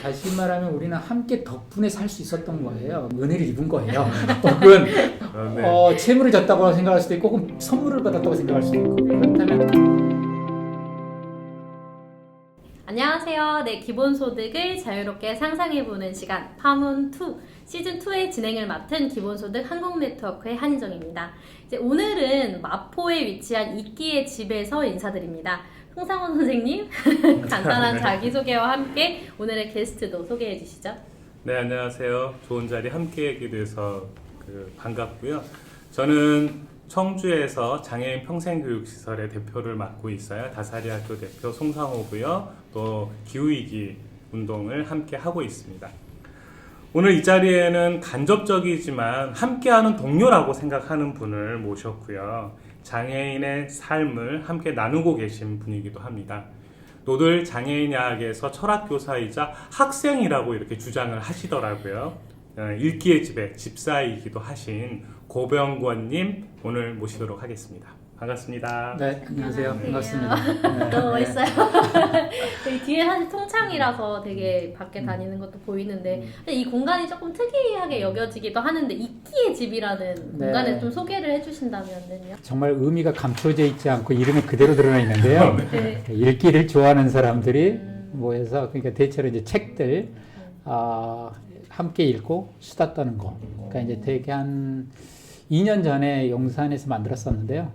다시 말하면 우리는 함께 덕분에 살 수 있었던 거예요. 은혜를 입은 거예요. 혹은 채무를 졌다고 생각할 수도 있고 혹은 선물을 받았다고 생각할 수도 있고 그렇다면 안녕하세요. 네, 기본소득을 자유롭게 상상해보는 시간 파문2 시즌2의 진행을 맡은 기본소득 한국네트워크의 한희정입니다. 이제 오늘은 마포에 위치한 이끼의 집에서 인사드립니다. 송상원 선생님, 간단한 자기소개와 함께 오늘의 게스트도 소개해 주시죠. 네, 안녕하세요. 좋은 자리 함께하게 돼서 반갑고요. 저는 청주에서 장애인 평생교육시설의 대표를 맡고 있어요. 다사리학교 대표 송상호고요. 또 기후위기 운동을 함께 하고 있습니다. 오늘 이 자리에는 간접적이지만 함께하는 동료라고 생각하는 분을 모셨고요. 장애인의 삶을 함께 나누고 계신 분이기도 합니다. 노들 장애인야학에서 철학교사이자 학생이라고 이렇게 주장을 하시더라고요. 일기의 집에 집사이기도 하신 고병권님 오늘 모시도록 하겠습니다. 반갑습니다. 네, 안녕하세요. 네. 반갑습니다. 너무 멋있어요. 여기 뒤에 사실 통창이라서 되게 밖에 다니는 것도 보이는데 이 공간이 조금 특이하게 여겨지기도 하는데 이끼의 집이라는 공간을 좀 소개를 해주신다면요. 정말 의미가 감춰져 있지 않고 이름이 그대로 드러나 있는데요. 네. 읽기를 좋아하는 사람들이 모여서 그러니까 대체로 이제 책들 함께 읽고 수다 떠는 거. 그러니까 이제 되게 한 2년 전에 용산에서 만들었었는데요.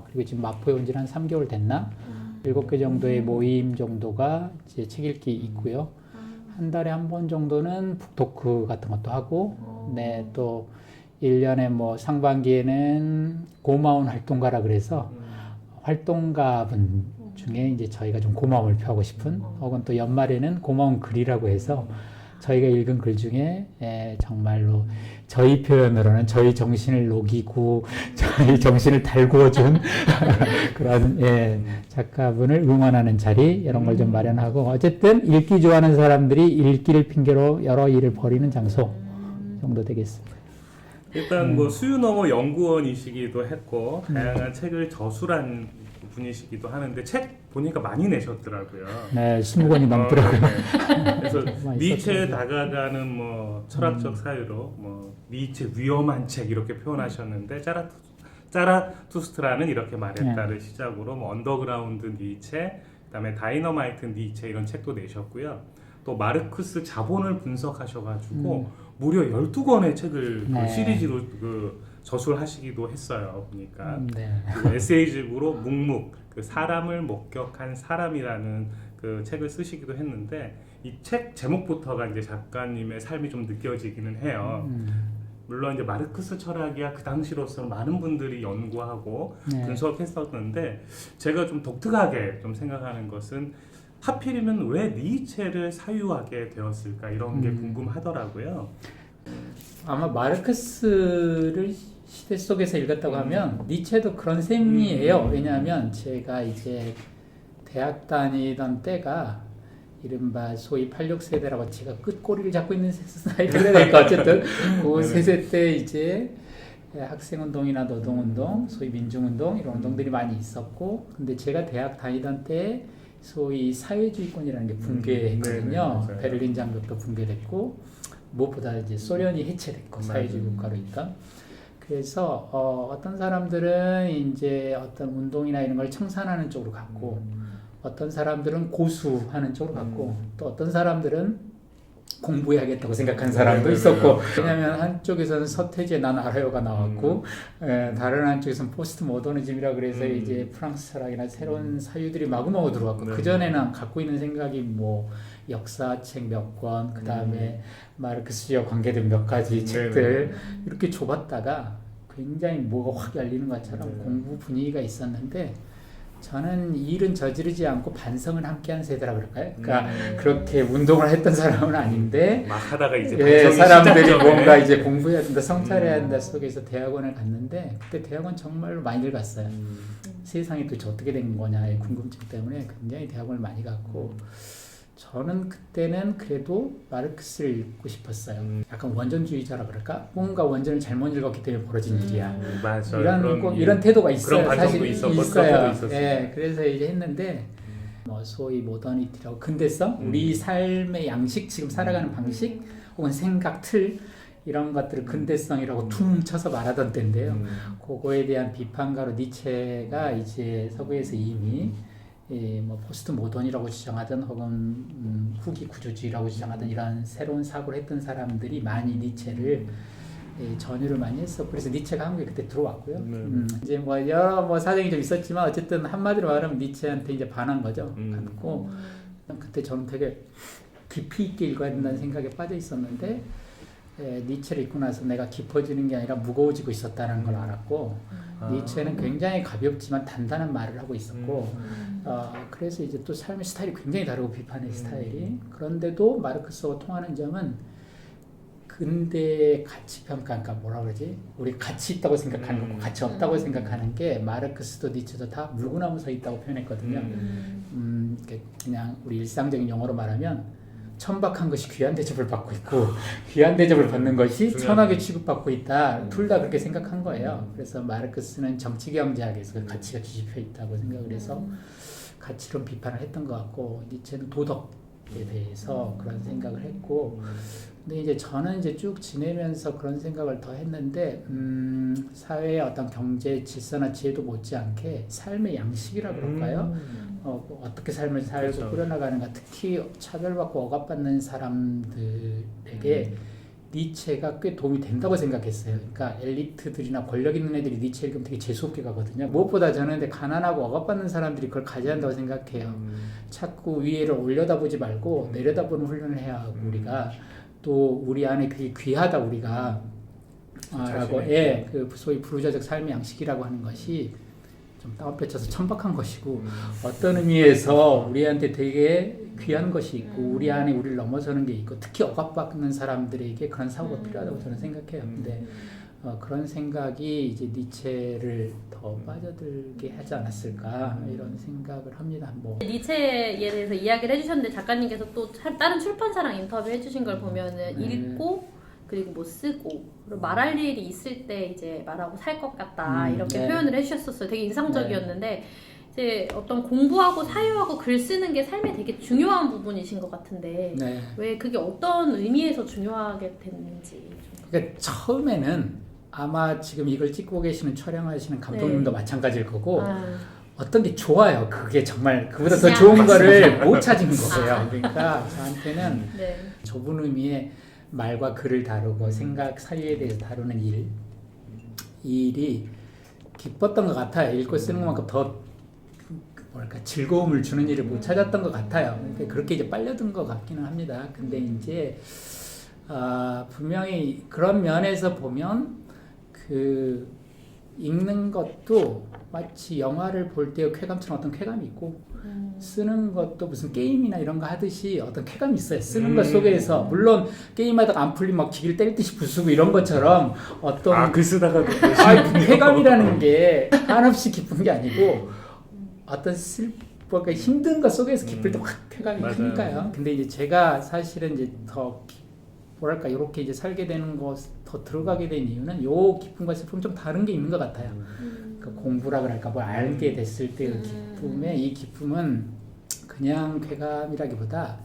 그리고 지금 마포에 온 지는 한 3개월 됐나? 7개 정도의 모임 정도가 이제 책 읽기 있고요. 한 달에 한 번 정도는 북토크 같은 것도 하고, 네, 또 1년에 뭐 상반기에는 고마운 활동가라 그래서 활동가분 중에 이제 저희가 좀 고마움을 표하고 싶은, 혹은 또 연말에는 고마운 글이라고 해서 저희가 읽은 글 중에 정말로 저희 표현으로는 저희 정신을 녹이고 저희 정신을 달구어준 그런 작가분을 응원하는 자리 이런 걸 좀 마련하고 어쨌든 읽기 좋아하는 사람들이 읽기를 핑계로 여러 일을 벌이는 장소 정도 되겠습니다. 일단 뭐 수유 넘어 연구원이시기도 했고 다양한 책을 저술한 분이시기도 하는데 책 보니까 많이 내셨더라고요. 네, 20권이 넘더라고요. 네. 그래서 많이 니체에 썼더라고요. 다가가는 뭐 철학적 사유로 뭐 니체 위험한 책 이렇게 표현하셨는데 자라투스트라는 이렇게 말했다를 시작으로 뭐 언더그라운드 니체, 그다음에 다이너마이트 니체 이런 책도 내셨고요. 또 마르크스 자본을 분석하셔가지고 무려 12권의 책을 그 시리즈로 저술하시기도 했어요. 보니까 그리고 에세이집으로 묵묵 사람을 목격한 사람이라는 그 책을 쓰시기도 했는데 이 책 제목부터가 이제 작가님의 삶이 좀 느껴지기는 해요. 물론 이제 마르크스 철학이야 그 당시로서는 많은 분들이 연구하고 분석했었는데 제가 좀 독특하게 좀 생각하는 것은 하필이면 왜 니체를 사유하게 되었을까 이런 게 궁금하더라고요. 아마 마르크스를 시대 속에서 읽었다고 하면 니체도 그런 셈이에요. 왜냐하면 제가 이제 대학 다니던 때가 이른바 소위 86세대라고 제가 끝꼬리를 잡고 있는 나이가 되니까 어쨌든 그 세대 때 이제 학생운동이나 노동운동, 소위 민중운동 이런 운동들이 많이 있었고 근데 제가 대학 다니던 때 소위 사회주의권이라는 게 붕괴했거든요. 베를린 장벽도 붕괴됐고 무엇보다 이제 소련이 해체됐고 사회주의 국가로니까 그래서 어떤 사람들은 이제 어떤 운동이나 이런 걸 청산하는 쪽으로 갔고 어떤 사람들은 고수하는 쪽으로 갔고 또 어떤 사람들은 공부해야겠다고 생각하는 사람도 있었고 왜냐하면 한쪽에서는 서태지의 난 알아요가 나왔고 다른 한쪽에서는 포스트 모더니즘이라 그래서 이제 프랑스 철학이나 새로운 사유들이 마구마구 들어왔고 그전에는 갖고 있는 생각이 뭐 역사책 몇 권, 그 다음에 마르크스와 관계된 몇 가지 책들 이렇게 좁았다가 굉장히 뭐가 확 열리는 것처럼 공부 분위기가 있었는데 저는 이 일은 저지르지 않고 반성을 함께한 세대라 그럴까요? 그러니까 그렇게 운동을 했던 사람은 아닌데 막 하다가 이제 사람들이 뭔가 이제 공부해야 된다, 성찰해야 된다 속에서 대학원을 갔는데 그때 대학원 정말로 많이들 갔어요. 세상이 도대체 어떻게 된 거냐의 궁금증 때문에 굉장히 대학원을 많이 갔고 저는 그때는 그래도 마르크스를 읽고 싶었어요. 약간 원전주의자라 그럴까? 뭔가 원전을 잘못 읽었기 때문에 벌어진 일이야. 맞아요. 이런 태도가 있어요. 그런 사실 있었고 있어요. 있었어요. 예, 그래서 이제 했는데 뭐 소위 모더니티라고 근대성, 우리 삶의 양식, 지금 살아가는 방식 혹은 생각 틀 이런 것들을 근대성이라고 퉁 쳐서 말하던 때인데요. 그거에 대한 비판가로 니체가 이제 서구에서 이미 뭐 포스트 모던이라고 주장하던 혹은 후기 구조주의라고 주장하던 이런 새로운 사고를 했던 사람들이 많이 니체를 전유를 많이 했어. 그래서 니체가 한국에 그때 들어왔고요. 이제 뭐 여러 뭐 사정이 좀 있었지만 어쨌든 한마디로 말하면 니체한테 이제 반한 거죠. 받고 그때 저는 되게 깊이 있게 읽어야 된다는 생각에 빠져 있었는데 니체를 읽고 나서 내가 깊어지는 게 아니라 무거워지고 있었다는 걸 알았고 니체는 굉장히 가볍지만 단단한 말을 하고 있었고 그래서 이제 또 삶의 스타일이 굉장히 다르고 비판의 스타일이 그런데도 마르크스와 통하는 점은 근대 가치 평가, 그러니까 뭐라 그러지? 우리 가치 있다고 생각하는 거고 가치 없다고 생각하는 게 마르크스도 니체도 다 물구나무 서 있다고 표현했거든요. 그냥 우리 일상적인 용어로 말하면 천박한 것이 귀한 대접을 받고 있고 귀한 대접을 받는 것이 천하게 취급받고 있다. 둘 다 그렇게 생각한 거예요. 그래서 마르크스는 정치경제학에서 가치가 뒤집혀 있다고 생각을 해서 가치론 비판을 했던 것 같고 니체는 도덕에 대해서 그런 생각을 했고 근데 이제 저는 이제 쭉 지내면서 그런 생각을 더 했는데 사회의 어떤 경제 질서나 지혜도 못지않게 삶의 양식이라 그럴까요? 어떻게 삶을 살고 그렇죠. 꾸려나가는가 특히 차별받고 억압받는 사람들에게 니체가 꽤 도움이 된다고 생각했어요. 그러니까 엘리트들이나 권력 있는 애들이 니체 읽으면 되게 재수없게 가거든요. 무엇보다 저는 근데 가난하고 억압받는 사람들이 그걸 가져야 한다고 생각해요. 자꾸 위에를 올려다보지 말고 내려다보는 훈련을 해야 하고 우리가 또 우리 안에 그게 귀하다 우리가 라고 그 소위 부르자적 삶의 양식이라고 하는 것이 좀 다운배쳐서 천박한 것이고 어떤 의미에서 우리한테 되게 귀한 것이 있고 우리 안에 우리를 넘어서는 게 있고 특히 억압받는 사람들에게 그런 사고가 필요하다고 저는 생각해요. 근데 그런 생각이 이제 니체를 더 빠져들게 하지 않았을까 이런 생각을 합니다. 뭐 니체에 대해서 이야기를 해주셨는데 작가님께서 또 다른 출판사랑 인터뷰 해주신 걸 보면은 읽고 그리고 뭐 쓰고 그리고 말할 일이 있을 때 이제 말하고 살 것 같다 이렇게 표현을 해주셨었어요. 되게 인상적이었는데 이제 어떤 공부하고 사유하고 글 쓰는 게 삶에 되게 중요한 부분이신 것 같은데 왜 그게 어떤 의미에서 중요하게 됐는지. 그러니까 처음에는 아마 지금 이걸 찍고 계시는 촬영하시는 감독님도 마찬가지일 거고 어떤 게 좋아요. 그게 정말 그보다 더 좋은 거를 못 찾은 거예요. 그러니까 저한테는 좁은 의미의 말과 글을 다루고 생각 사유에 대해서 다루는 일이 기뻤던 것 같아요. 읽고 쓰는 것만큼 더 뭐랄까 즐거움을 주는 일을 못 찾았던 것 같아요. 그렇게 이제 빨려든 것 같기는 합니다. 근데 이제 분명히 그런 면에서 보면 그 읽는 것도 마치 영화를 볼 때의 쾌감처럼 어떤 쾌감이 있고 쓰는 것도 무슨 게임이나 이런 거 하듯이 어떤 쾌감이 있어요. 쓰는 것 속에서 물론 게임하다가 안 풀리면 막 기기를 때릴 듯이 부수고 이런 것처럼 어떤 글 쓰다가도 쾌감이라는 게 한없이 기쁜 게 아니고 어떤 그러니까 힘든 것 속에서 기쁠 때 확 쾌감이 크니까요. 근데 이제 제가 사실은 이제 더 뭐랄까 이렇게 이제 살게 되는 것 더 들어가게 된 이유는 요 기쁨과 슬픔 좀 다른 게 있는 것 같아요. 그 공부라 그럴까 뭘 알게 됐을 때 그 기쁨에 이 기쁨은 그냥 쾌감이라기보다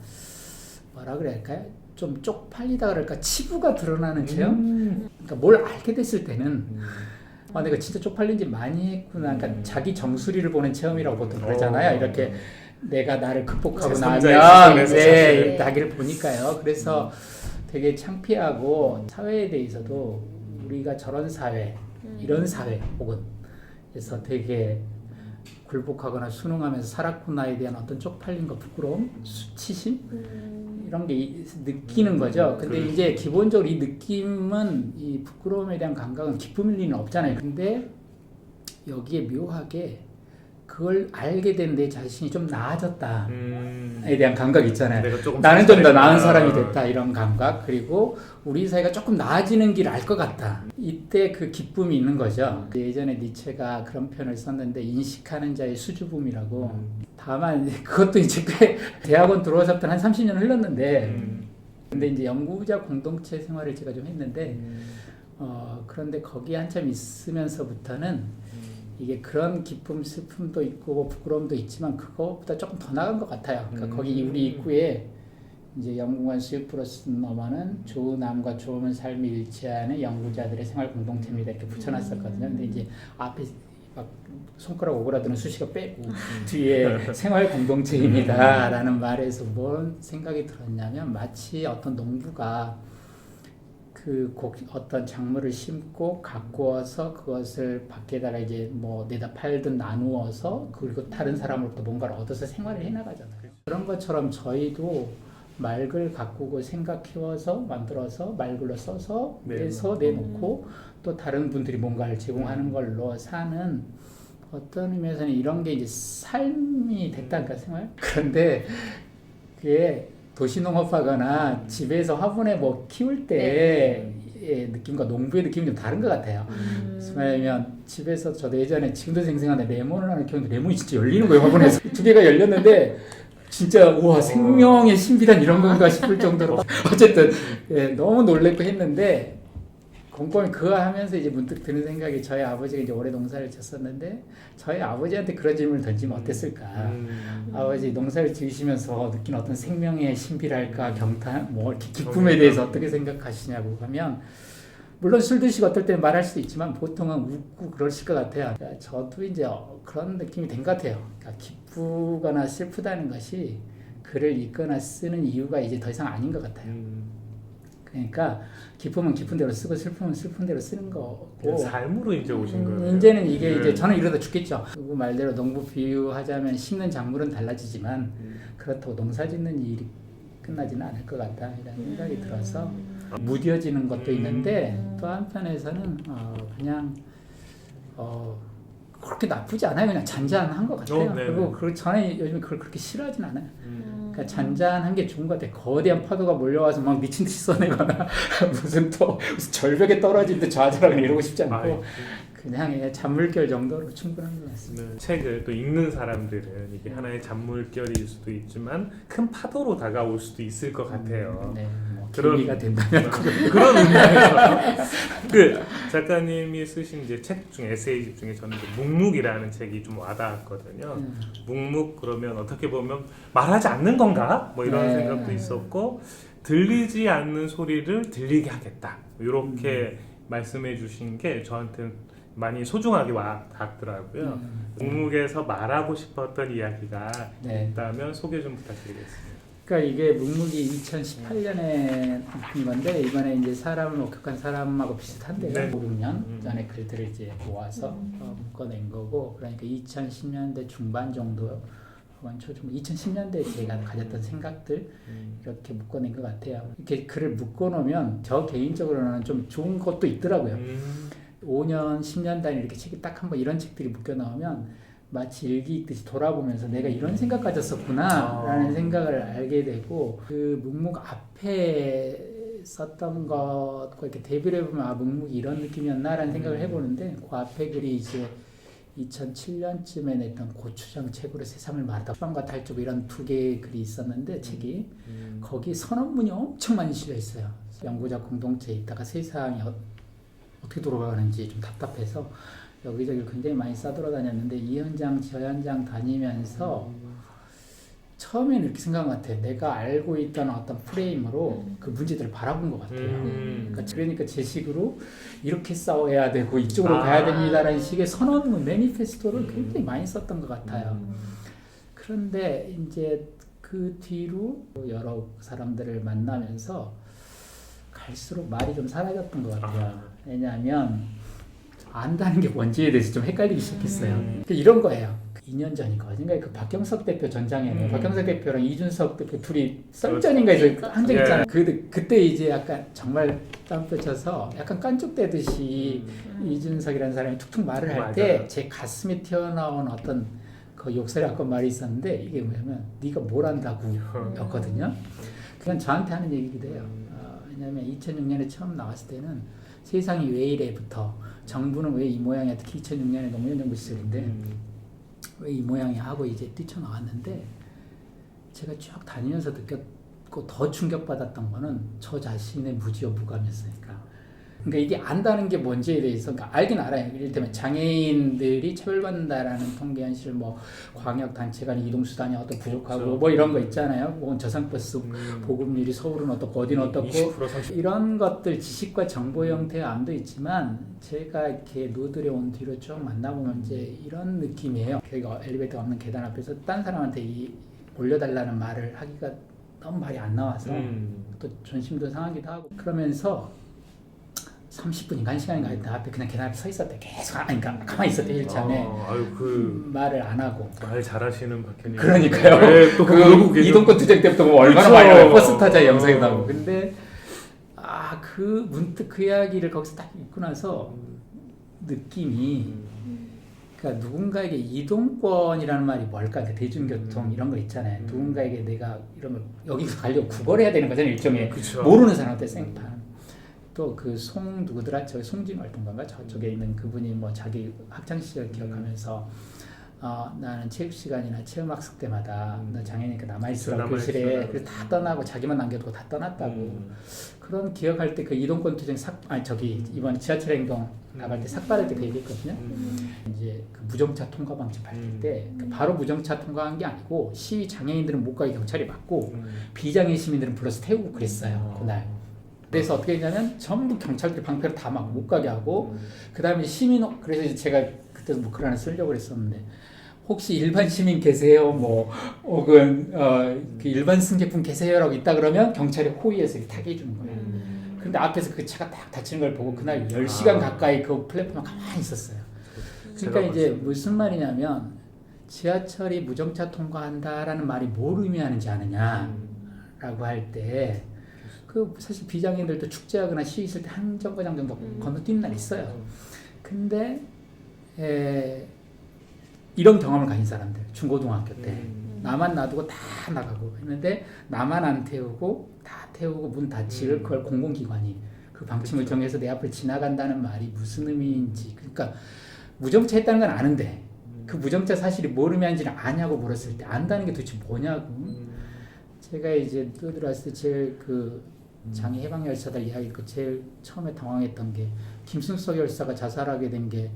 뭐라 그럴까요? 좀 쪽팔리다 그럴까 치부가 드러나는 체험. 그러니까 뭘 알게 됐을 때는 내가 진짜 쪽팔린지 많이 했구나. 그러니까 자기 정수리를 보는 체험이라고 보통 그러잖아요. 이렇게 내가 나를 극복하고 나면 자기를 보니까요. 그래서 되게 창피하고 사회에 대해서도 우리가 저런 사회, 이런 사회 혹은 그래서 되게 굴복하거나 순응하면서 살았구나에 대한 어떤 쪽팔림과 부끄러움, 수치심 이런 게 느끼는 거죠. 근데 이제 기본적으로 이 느낌은 이 부끄러움에 대한 감각은 기쁨일 리는 없잖아요. 근데 여기에 묘하게 그걸 알게 된 내 자신이 좀 나아졌다에 대한 감각이 있잖아요. 나는 좀 더 나은 사람이 됐다 이런 감각. 그리고 우리 사이가 조금 나아지는 길을 알 것 같다. 이때 그 기쁨이 있는 거죠. 예전에 니체가 그런 표현을 썼는데 인식하는 자의 수줍음이라고. 다만 그것도 이제 꽤 대학원 들어와서부터 한 30년 흘렀는데 근데 이제 연구자 공동체 생활을 제가 좀 했는데 그런데 거기 한참 있으면서부터는 이게 그런 기쁨, 슬픔도 있고 부끄러움도 있지만 그거보다 조금 더 나은 것 같아요. 그러니까 거기 우리 입구에 이제 연구관 수요 플러스 넘어는 조남과 좋은 삶이 일치하는 연구자들의 생활 공동체입니다 이렇게 붙여놨었거든요. 근데 이제 앞에 막 손가락 오그라드는 수식어 빼고 뒤에 생활 공동체입니다라는 말에서 뭔 생각이 들었냐면 마치 어떤 농부가 어떤 작물을 심고 가꾸어서 그것을 밖에다가 이제 뭐 내다 팔든 나누어서 그리고 다른 사람으로부터 뭔가를 얻어서 생활을 해나가잖아요. 그런 것처럼 저희도 말글 가꾸고 생각 키워서 만들어서 말글로 써서 내서 내놓고 또 다른 분들이 뭔가를 제공하는 걸로 사는 어떤 의미에서는 이런 게 이제 삶이 됐다니까 생활. 그런데 그게 도시농업하거나 집에서 화분에 뭐 키울 때의 느낌과 농부의 느낌이 좀 다른 것 같아요. 왜냐면 집에서 저도 예전에 지금도 생생한데 레몬을 하나 키웠는데 레몬이 진짜 열리는 거예요. 화분에서 두 개가 열렸는데 진짜 우와 생명의 신비란 이런 건가 싶을 정도로 어쨌든 너무 놀랬고 했는데 곰곰이 그거 하면서 이제 문득 드는 생각이 저희 아버지가 이제 오래 농사를 졌었는데 저희 아버지한테 그런 질문을 던지면 어땠을까? 아버지 농사를 지으시면서 느낀 어떤 생명의 신비랄까 경탄 뭐 이렇게 기쁨에 대해서 어떻게 생각하시냐고 하면 물론 술 드시고 어떨 때는 말할 수도 있지만 보통은 웃고 그러실 것 같아요. 그러니까 저도 이제 그런 느낌이 된 것 같아요. 그러니까 기쁘거나 슬프다는 것이 글을 읽거나 쓰는 이유가 이제 더 이상 아닌 것 같아요. 그러니까 기쁨은 기쁜 대로 쓰고 슬픔은 슬픈 대로 쓰는 거고 삶으로 이제 오신 거예요. 이제는 이게 이제 저는 이러다 죽겠죠. 그 말대로 농부 비유하자면 심는 작물은 달라지지만 그렇다고 농사 짓는 일이 끝나지는 않을 것 같다 이런 생각이 들어서 무뎌지는 것도 있는데 또 한편에서는 그냥 그렇게 나쁘지 않아요. 그냥 잔잔한 것 같아요. 그리고 저는 요즘 그걸 그렇게 싫어하진 않아요. 그러니까 잔잔한 게 좋은 것 같아요. 거대한 파도가 몰려와서 막 미친 듯이 써내거나 무슨 절벽에 떨어진 듯 좌절하거나 이러고 싶지 않고 그냥 잔물결 정도로 충분한 것 같습니다. 네. 책을 또 읽는 사람들은 이게 하나의 잔물결일 수도 있지만 큰 파도로 다가올 수도 있을 것 같아요. 네, 뭐 기회가 된다면 그런 의미에서 그 작가님이 쓰신 이제 책 중에 에세이집 중에 저는 이제 묵묵이라는 책이 좀 와닿았거든요. 묵묵 그러면 어떻게 보면 말하지 않는 건가? 뭐 이런 생각도 있었고 들리지 않는 소리를 들리게 하겠다. 이렇게 말씀해 주신 게 저한테는 많이 소중하게 와닿더라고요. 묵묵에서 말하고 싶었던 이야기가 있다면 소개 좀 부탁드리겠습니다. 그러니까 이게 묵묵이 2018년에 한 건데 이번에 이제 사람을 목격한 사람하고 비슷한데요. 5, 6년 전에 글들을 이제 모아서 묶어낸 거고 그러니까 2010년대 중반 정도 혹은 초중반 2010년대에 제가 가졌던 생각들 이렇게 묶어낸 것 같아요. 이렇게 글을 묶어놓으면 저 개인적으로는 좀 좋은 것도 있더라고요. 5년, 10년 단위 이렇게 책이 딱 한번 이런 책들이 묶여 나오면 마치 일기 읽듯이 돌아보면서 내가 이런 생각 가졌었구나 라는 생각을 알게 되고 그 묵묵 앞에 썼던 것과 이렇게 대비를 해보면 묵묵이 이런 느낌이었나 라는 생각을 해보는데 그 앞에 글이 이제 2007년쯤에 냈던 고추장 책으로 세상을 말하다 수방과 탈주고 이런 두 개의 글이 있었는데 책이 거기 선언문이 엄청 많이 실려 있어요. 연구자 공동체에 있다가 세상이 어떻게 돌아가는지 좀 답답해서 여기저기 굉장히 많이 싸돌아다녔는데 이 현장 저 현장 다니면서 처음에는 이렇게 생각한 것 같아요. 내가 알고 있던 어떤 프레임으로 그 문제들을 바라본 것 같아요. 그러니까 제 식으로 이렇게 싸워야 되고 이쪽으로 가야 됩니다라는 식의 선언문, 매니페스토를 굉장히 많이 썼던 것 같아요. 그런데 이제 그 뒤로 여러 사람들을 만나면서 갈수록 말이 좀 사라졌던 것 같아요. 왜냐하면 안다는 게 뭔지에 대해서 좀 헷갈리기 시작했어요. 이런 거예요. 2년 전이거든요. 그 박경석 대표 전장에 박경석 대표랑 이준석 대표 둘이 썰전인가 해서 한 적 있잖아요. 그때 이제 약간 정말 땀 뺏쳐서 약간 깐족대듯이 이준석이라는 사람이 툭툭 말을 할 때 제 가슴에 튀어나온 어떤 그 욕설이 아까 말이 있었는데 이게 뭐냐면 네가 뭘 안다고 였거든요. 그건 저한테 하는 얘기기도 해요. 왜냐하면 2006년에 처음 나왔을 때는 세상이 왜 이래부터 정부는 왜 이 모양이야. 특히 2006년에 노무현 정부 시절인데 왜 이 모양이 하고 이제 뛰쳐나왔는데 제가 쭉 다니면서 느꼈고 더 충격받았던 거는 저 자신의 무지와 무감이었으니까 그러니까 이게 안다는 게 뭔지에 대해서 그러니까 알긴 알아요. 이를테면 장애인들이 차별받는다라는 통계 현실, 뭐 광역 단체 간 이동 수단이 어떤 부족하고 그렇죠. 뭐 이런 거 있잖아요. 뭐 저상버스 보급률이 서울은 어떻고 어디는 어떻고 20% 30%. 이런 것들 지식과 정보 형태의 암도 있지만 제가 이렇게 노들에 온 뒤로 쭉 만나보면 이제 이런 느낌이에요. 여기가 엘리베이터 없는 계단 앞에서 딴 사람한테 올려달라는 말을 하기가 너무 말이 안 나와서 또 존심도 상하기도 하고 그러면서 30분인가 1시간인가 하여튼 앞에 그냥 계단 앞에 서 있었대. 계속 그러니까 가만히 있었대 1차에 아유 말을 안 하고. 말 잘하시는 박현님. 그러니까요. 네, 또 그 이동권 투쟁 때부터 뭐 얼마나 그렇죠. 많이 나와요. 버스 타자 영상이 나오고. 근데 그 문득 그 이야기를 거기서 딱 읽고 나서 느낌이 그러니까 누군가에게 이동권이라는 말이 뭘까? 그러니까 대중교통 이런 거 있잖아요. 누군가에게 내가 이런 걸 여기서 가려고 구걸해야 되는 거잖아요. 일종의 그쵸. 모르는 사람한테 생판. 또 그 누구더라? 저기 송진월동가인가? 저쪽에 있는 그분이 뭐 자기 학창 시절 기억하면서 나는 체육 시간이나 체험학습 때마다 너 장애니까 남아있으라고 교실에 그래서 다 떠나고 자기만 남겨두고 다 떠났다고 그런 기억할 때 그 이동권 투쟁 이번 지하철 행동 나갈 때 삭발할 때 그 얘기했거든요. 이제 그 무정차 통과 방지 발표 때 바로 무정차 통과한 게 아니고 시위 장애인들은 못 가게 경찰이 막고 비장애 시민들은 불러서 태우고 그랬어요 그날. 그래서 어떻게 했냐면 전부 경찰들이 방패로 다 막 못 가게 하고 그 다음에 그래서 이제 제가 그때도 뭐 글 하나 쓰려고 그랬었는데 혹시 일반 시민 계세요? 뭐 혹은 그 일반 승객분 계세요라고 있다 그러면 경찰이 호위해서 이렇게 타게 해주는 거예요. 근데 앞에서 그 차가 딱 닫히는 걸 보고 그날 10시간 가까이 그 플랫폼에 가만히 있었어요. 그러니까 이제 무슨 말이냐면 지하철이 무정차 통과한다라는 말이 뭘 의미하는지 아느냐라고 할 때 그 사실 비장애인들도 축제하거나 시위 있을 때 한 정거장 정도 건너뛰는 날 있어요. 근데 이런 경험을 가진 사람들 중고등학교 때 나만 놔두고 다 나가고 했는데 나만 안 태우고 다 태우고 문 닫히를 그걸 공공기관이 그 방침을 정해서 내 앞을 지나간다는 말이 무슨 의미인지 그러니까 무정차 했다는 건 아는데 그 무정차 사실이 뭘 의미하는지를 아냐고 물었을 때 안다는 게 도대체 뭐냐고 제가 이제 들어왔을 때 제일 그 장애 해방 열사들 이야기 그 제일 처음에 당황했던 게 김승석 열사가 자살하게 된 게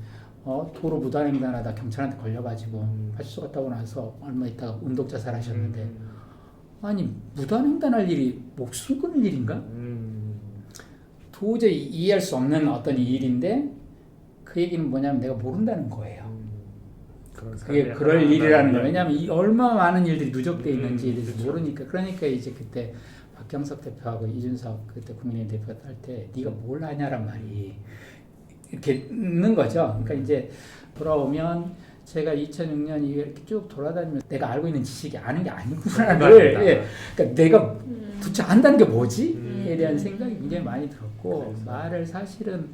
도로 무단횡단하다 경찰한테 걸려가지고 파출소 갔다 오고 나서 얼마 있다가 운동 자살하셨는데 아니 무단횡단할 일이 목숨 끊을 일인가? 도저히 이해할 수 없는 어떤 일인데 그 얘기는 뭐냐면 내가 모른다는 거예요. 그게 그럴 일이라는 거예요. 왜냐하면 얼마나 많은 일들이 누적되어 있는지에 대해서 그렇죠. 모르니까. 그러니까 이제 그때 박경석 대표하고 이준석 그때 국민의힘 대표가 할 때 네가 뭘 하냐란 말이 이렇게 있는 거죠. 그러니까 이제 돌아오면 제가 2006년 이렇게 쭉 돌아다니면서 내가 알고 있는 지식이 아는 게 아니구나를 그러니까 내가 도대체 안다는 게 뭐지?에 대한 생각이 굉장히 많이 들었고 말을 사실은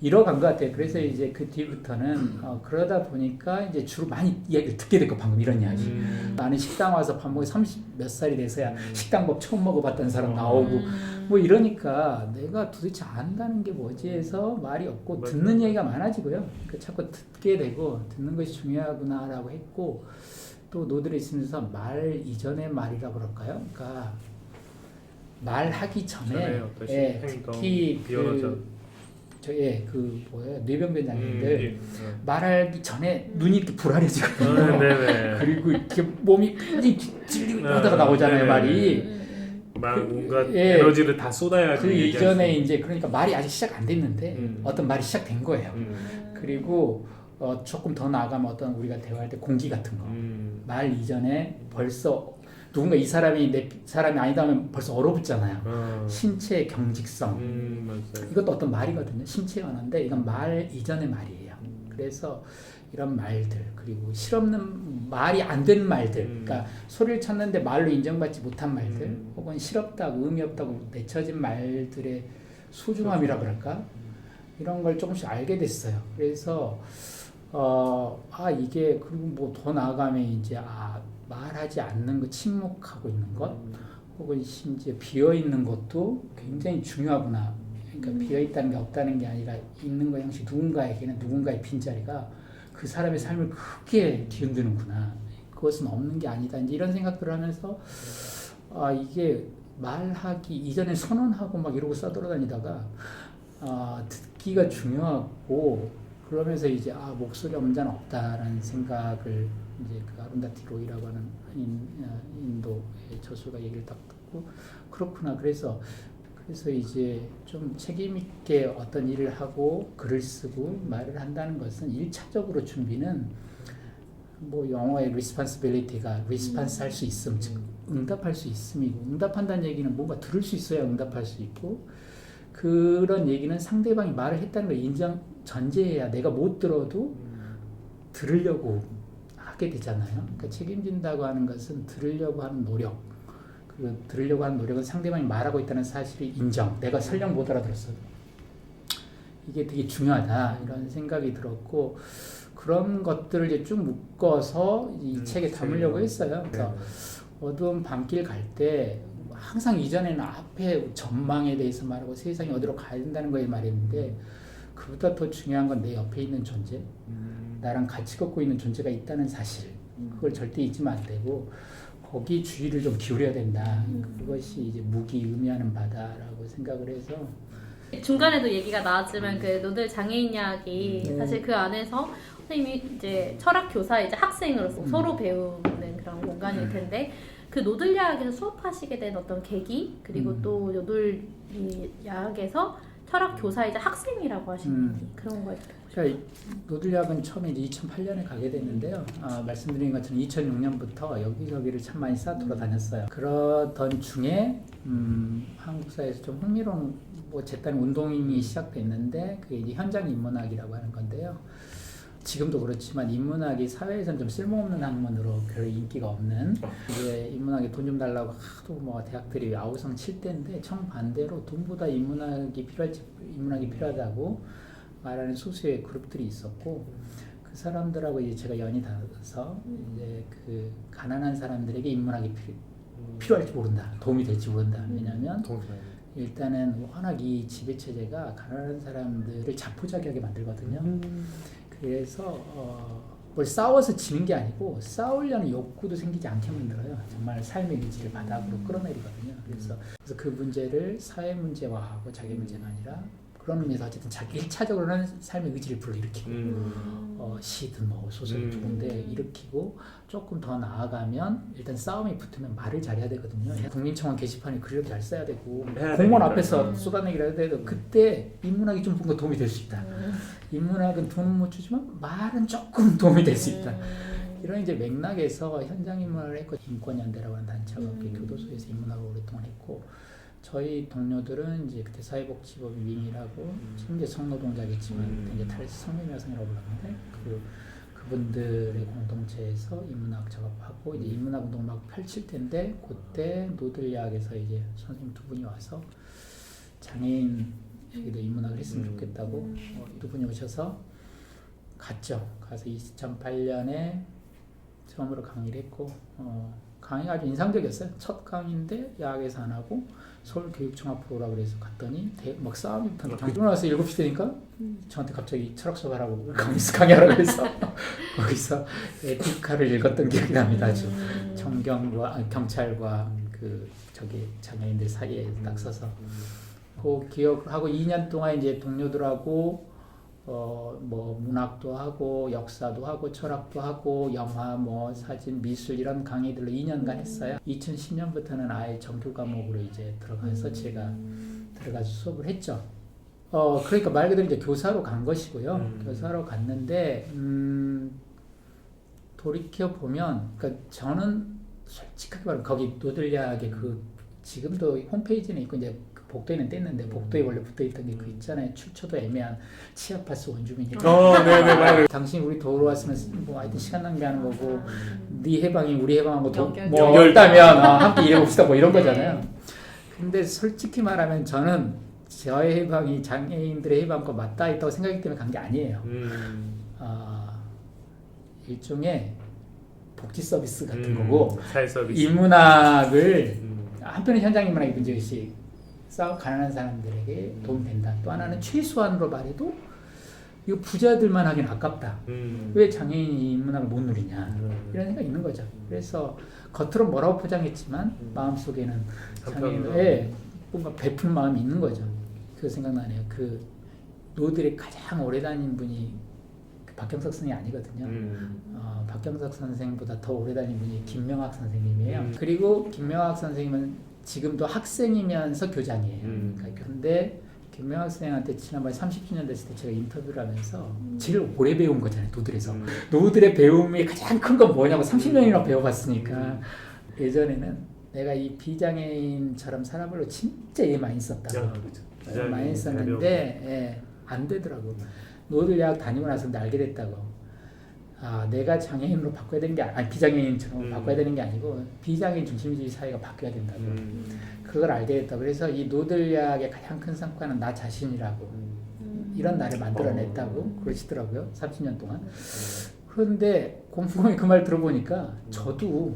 잃어간 것 같아요. 그래서 이제 그 뒤부터는 그러다 보니까 이제 주로 많이 이야기를 듣게 됐고 방금 이런 이야기. 나는 식당 와서 밥 먹고 30 몇 살이 돼서야 식당밥 처음 먹어봤다는 사람 나오고 뭐 이러니까 내가 도대체 안다는 게 뭐지 해서 말이 없고 듣는 얘기가 많아지고요. 그러니까 자꾸 듣게 되고 듣는 것이 중요하구나라고 했고 또 노들에 있으면서 말 이전의 말이라고 그럴까요? 그러니까 말하기 전에 특히 뇌병변 장애인들 말하기 전에 눈이 이렇게 불안해지거든요. 그리고 이렇게 몸이 굉장히 찔리고 하다가 나오잖아요, 말이. 뭔가 에너지를 다 쏟아야 그 이전에 이제 그러니까 말이 아직 시작 안 됐는데 어떤 말이 시작된 거예요. 그리고 조금 더 나아가면 어떤 우리가 대화할 때 공기 같은 거. 말 이전에 벌써 누군가 이 사람이 내 사람이 아니다 하면 벌써 얼어붙잖아요. 신체의 경직성. 이것도 어떤 말이거든요. 신체의 언어인데 이건 말 이전의 말이에요. 그래서 이런 말들 그리고 실없는 말이 안 되는 말들 그러니까 소리를 쳤는데 말로 인정받지 못한 말들 혹은 실없다고 의미 없다고 내쳐진 말들의 소중함이라 그럴까? 이런 걸 조금씩 알게 됐어요. 그래서 이게 그리고 뭐 더 나아가면 이제 말하지 않는 것, 침묵하고 있는 것, 혹은 심지어 비어 있는 것도 굉장히 중요하구나. 그러니까 비어 있다는 게 없다는 게 아니라 있는 것 형식 누군가에게는 누군가의 빈자리가 그 사람의 삶을 크게 뒤흔드는구나. 그것은 없는 게 아니다. 이제 이런 생각들을 하면서 이게 말하기 이전에 선언하고 막 이러고 싸돌아다니다가 듣기가 중요하고 그러면서 이제 목소리 없는 자는 없다라는 생각을 이제 그 아룬다티 로이라고 하는 인도의 저수가 얘기를 딱 듣고 그렇구나. 그래서 이제 좀 책임 있게 어떤 일을 하고 글을 쓰고 말을 한다는 것은 1차적으로 준비는 뭐 영어의 responsibility가 response 할 수 있음, 즉 응답할 수 있음이고 응답한다는 얘기는 뭔가 들을 수 있어야 응답할 수 있고 그런 얘기는 상대방이 말을 했다는 걸 인정 전제해야 내가 못 들어도 들으려고 하게 되잖아요. 그러니까 책임진다고 하는 것은 들으려고 하는 노력, 그 들으려고 하는 노력은 상대방이 말하고 있다는 사실이 인정. 내가 설령 못 알아들었어도 이게 되게 중요하다 이런 생각이 들었고 그런 것들을 이제 쭉 묶어서 이 책에 담으려고 했어요. 그래서 어두운 밤길 갈 때 항상 이전에는 앞에 전망에 대해서 말하고 세상이 어디로 가야 된다는 거에 말했는데 그보다 더 중요한 건 내 옆에 있는 존재, 나랑 같이 걷고 있는 존재가 있다는 사실, 그걸 절대 잊으면 안 되고 거기 주의를 좀 기울여야 된다. 그것이 이제 무기 의미하는 바다라고 생각을 해서 중간에도 얘기가 나왔지만 그 노들 장애인 이야기 사실 그 안에서 선생님이 이제 철학 교사이자 학생으로서 서로 배우는 그런 공간일 텐데 그 노들 야학에서 수업하시게 된 어떤 계기 그리고 또 노들 야학에서 철학 교사이자 학생이라고 하시는 그런 거에 그러니까 노들야학은 처음에 이제 2008년에 가게 됐는데요. 말씀드린 것처럼 2006년부터 여기저기를 참 많이 쌓아 돌아다녔어요. 그러던 중에 한국 사회에서 좀 흥미로운 재단 운동이 시작됐는데 그게 이제 현장 인문학이라고 하는 건데요. 지금도 그렇지만 인문학이 사회에서는 좀 쓸모없는 학문으로 별로 인기가 없는 이제 인문학에 돈 좀 달라고 하도 뭐 대학들이 아우성 칠 때인데 정반대로 돈보다 인문학이 필요하다고 말하는 소수의 그룹들이 있었고 그 사람들하고 이제 제가 연이 닿아서 이제 그 가난한 사람들에게 인문학이 필요할지 모른다, 도움이 될지 모른다. 왜냐하면 일단은 워낙 이 지배 체제가 가난한 사람들을 자포자기하게 만들거든요. 그래서 뭘 싸워서 지는 게 아니고 싸우려는 욕구도 생기지 않게 만들어요. 정말 삶의 의지를 바닥으로 끌어내리거든요. 그래서 그 문제를 사회 문제화하고 자기 문제가 아니라 그런 의미에서 어쨌든 자기 1차적으로는 삶의 의지를 불러일으키고 시든 뭐 소설이 좋은데 일으키고 조금 더 나아가면 일단 싸움이 붙으면 말을 잘해야 되거든요. 국민청원 게시판에 글을 잘 써야 되고 공무원 앞에서 쏟아내기를 해야 되고 그때 인문학이 좀 뭔가 도움이 될 수 있다. 인문학은 돈은 못 주지만 말은 조금 도움이 될 수 있다. 이런 이제 맥락에서 현장 인문학을 했고 인권연대라고 하는 단체가 교도소에서 인문학을 오랫동안 했고 저희 동료들은 이제 그때 사회복지법 윙이라고 지금 이제 성노동자겠지만 그때 이제 탈성매매여성이라고 불렀는데 그분들의 공동체에서 인문학 작업하고 이제 인문학 운동을 막 펼칠 텐데 그때 노들야학에서 이제 선생님 두 분이 와서 장애인에게도 인문학을 했으면 좋겠다고 두 분이 오셔서 갔죠. 가서 2008년에 처음으로 강의를 했고 강의가 아주 인상적이었어요. 첫 강의인데 야학에서 안 하고 서울교육청 앞으로 오라고 그래서 갔더니 막 싸움이 붙었는데 그러고 나서 7시 되니까 저한테 갑자기 철학 수업 하라고 강의하라고 해서 거기서 에티카를 읽었던 기억이 납니다. 아주 정경과 경찰과 그 저기 장애인들 사이에 딱 서서 그 기억하고 2년 동안 이제 동료들하고 뭐 문학도 하고 역사도 하고 철학도 하고 영화 뭐 사진 미술 이런 강의들로 2년간 했어요. 2010년부터는 아예 정규 과목으로 이제 들어가서 제가 들어가서 수업을 했죠. 그러니까 말 그대로 이제 교사로 간 것이고요. 교사로 갔는데 돌이켜 보면 그러니까 저는 솔직하게 말하면 거기 노들야학의 그 지금도 홈페이지는 있고 이제 복도에는 뗐는데 복도에 원래 붙어있던 게 그 있잖아요. 출처도 애매한 치아파스 원주민이니까. 네네 맞아요. 당신 우리 도로 왔으면 뭐 하여튼 시간 낭비하는 거고 네 해방이 우리 해방하고 뭐 열다면 함께 일해봅시다 뭐 이런 거잖아요. 근데 솔직히 말하면 저는 저의 해방이 장애인들의 해방과 맞닿아 있다고 생각하기 때문에 간 게 아니에요. 일종의 복지 서비스 같은 거고 사회 서비스. 인문학을 한편은 현장 인문학의 문제의식 가난한 사람들에게 도움이 된다. 또 하나는 최소한으로 말해도 이거 부자들만 하긴 아깝다. 왜 장애인이 인문학을 못 누리냐. 이런 생각이 있는 거죠. 그래서 겉으로 뭐라고 포장했지만 마음속에는 장애인에 뭔가 베푸는 마음이 있는 거죠. 그 생각나네요. 그 노들이 가장 오래 다닌 분이 그 박경석 선생이 아니거든요. 박경석 선생보다 더 오래 다닌 분이 김명학 선생님이에요. 그리고 김명학 선생님은 지금도 학생이면서 교장이에요. 그런데 김명학 선생한테 지난번에 30주년 됐을 때 제가 인터뷰를 하면서 제일 오래 배운 거잖아요. 노들에서. 노들의 배움이 가장 큰 건 뭐냐고 30년이나 배워봤으니까. 예전에는 내가 이 비장애인처럼 살아보려고 진짜 애 많이 썼다. 많이 썼는데 예, 안 되더라고. 노들 대학 다니고 나서 알게 됐다고. 아, 내가 장애인으로 바꿔야 되는 게 아니 비장애인처럼 바꿔야 되는 게 아니고 비장애인 중심주의 사회가 바뀌어야 된다고. 그걸 알게 됐다. 그래서 이 노들약의 가장 큰 성과는 나 자신이라고 이런 나를 만들어냈다고 그러시더라고요. 30년 동안. 그런데 곰곰이 그 말 들어보니까 저도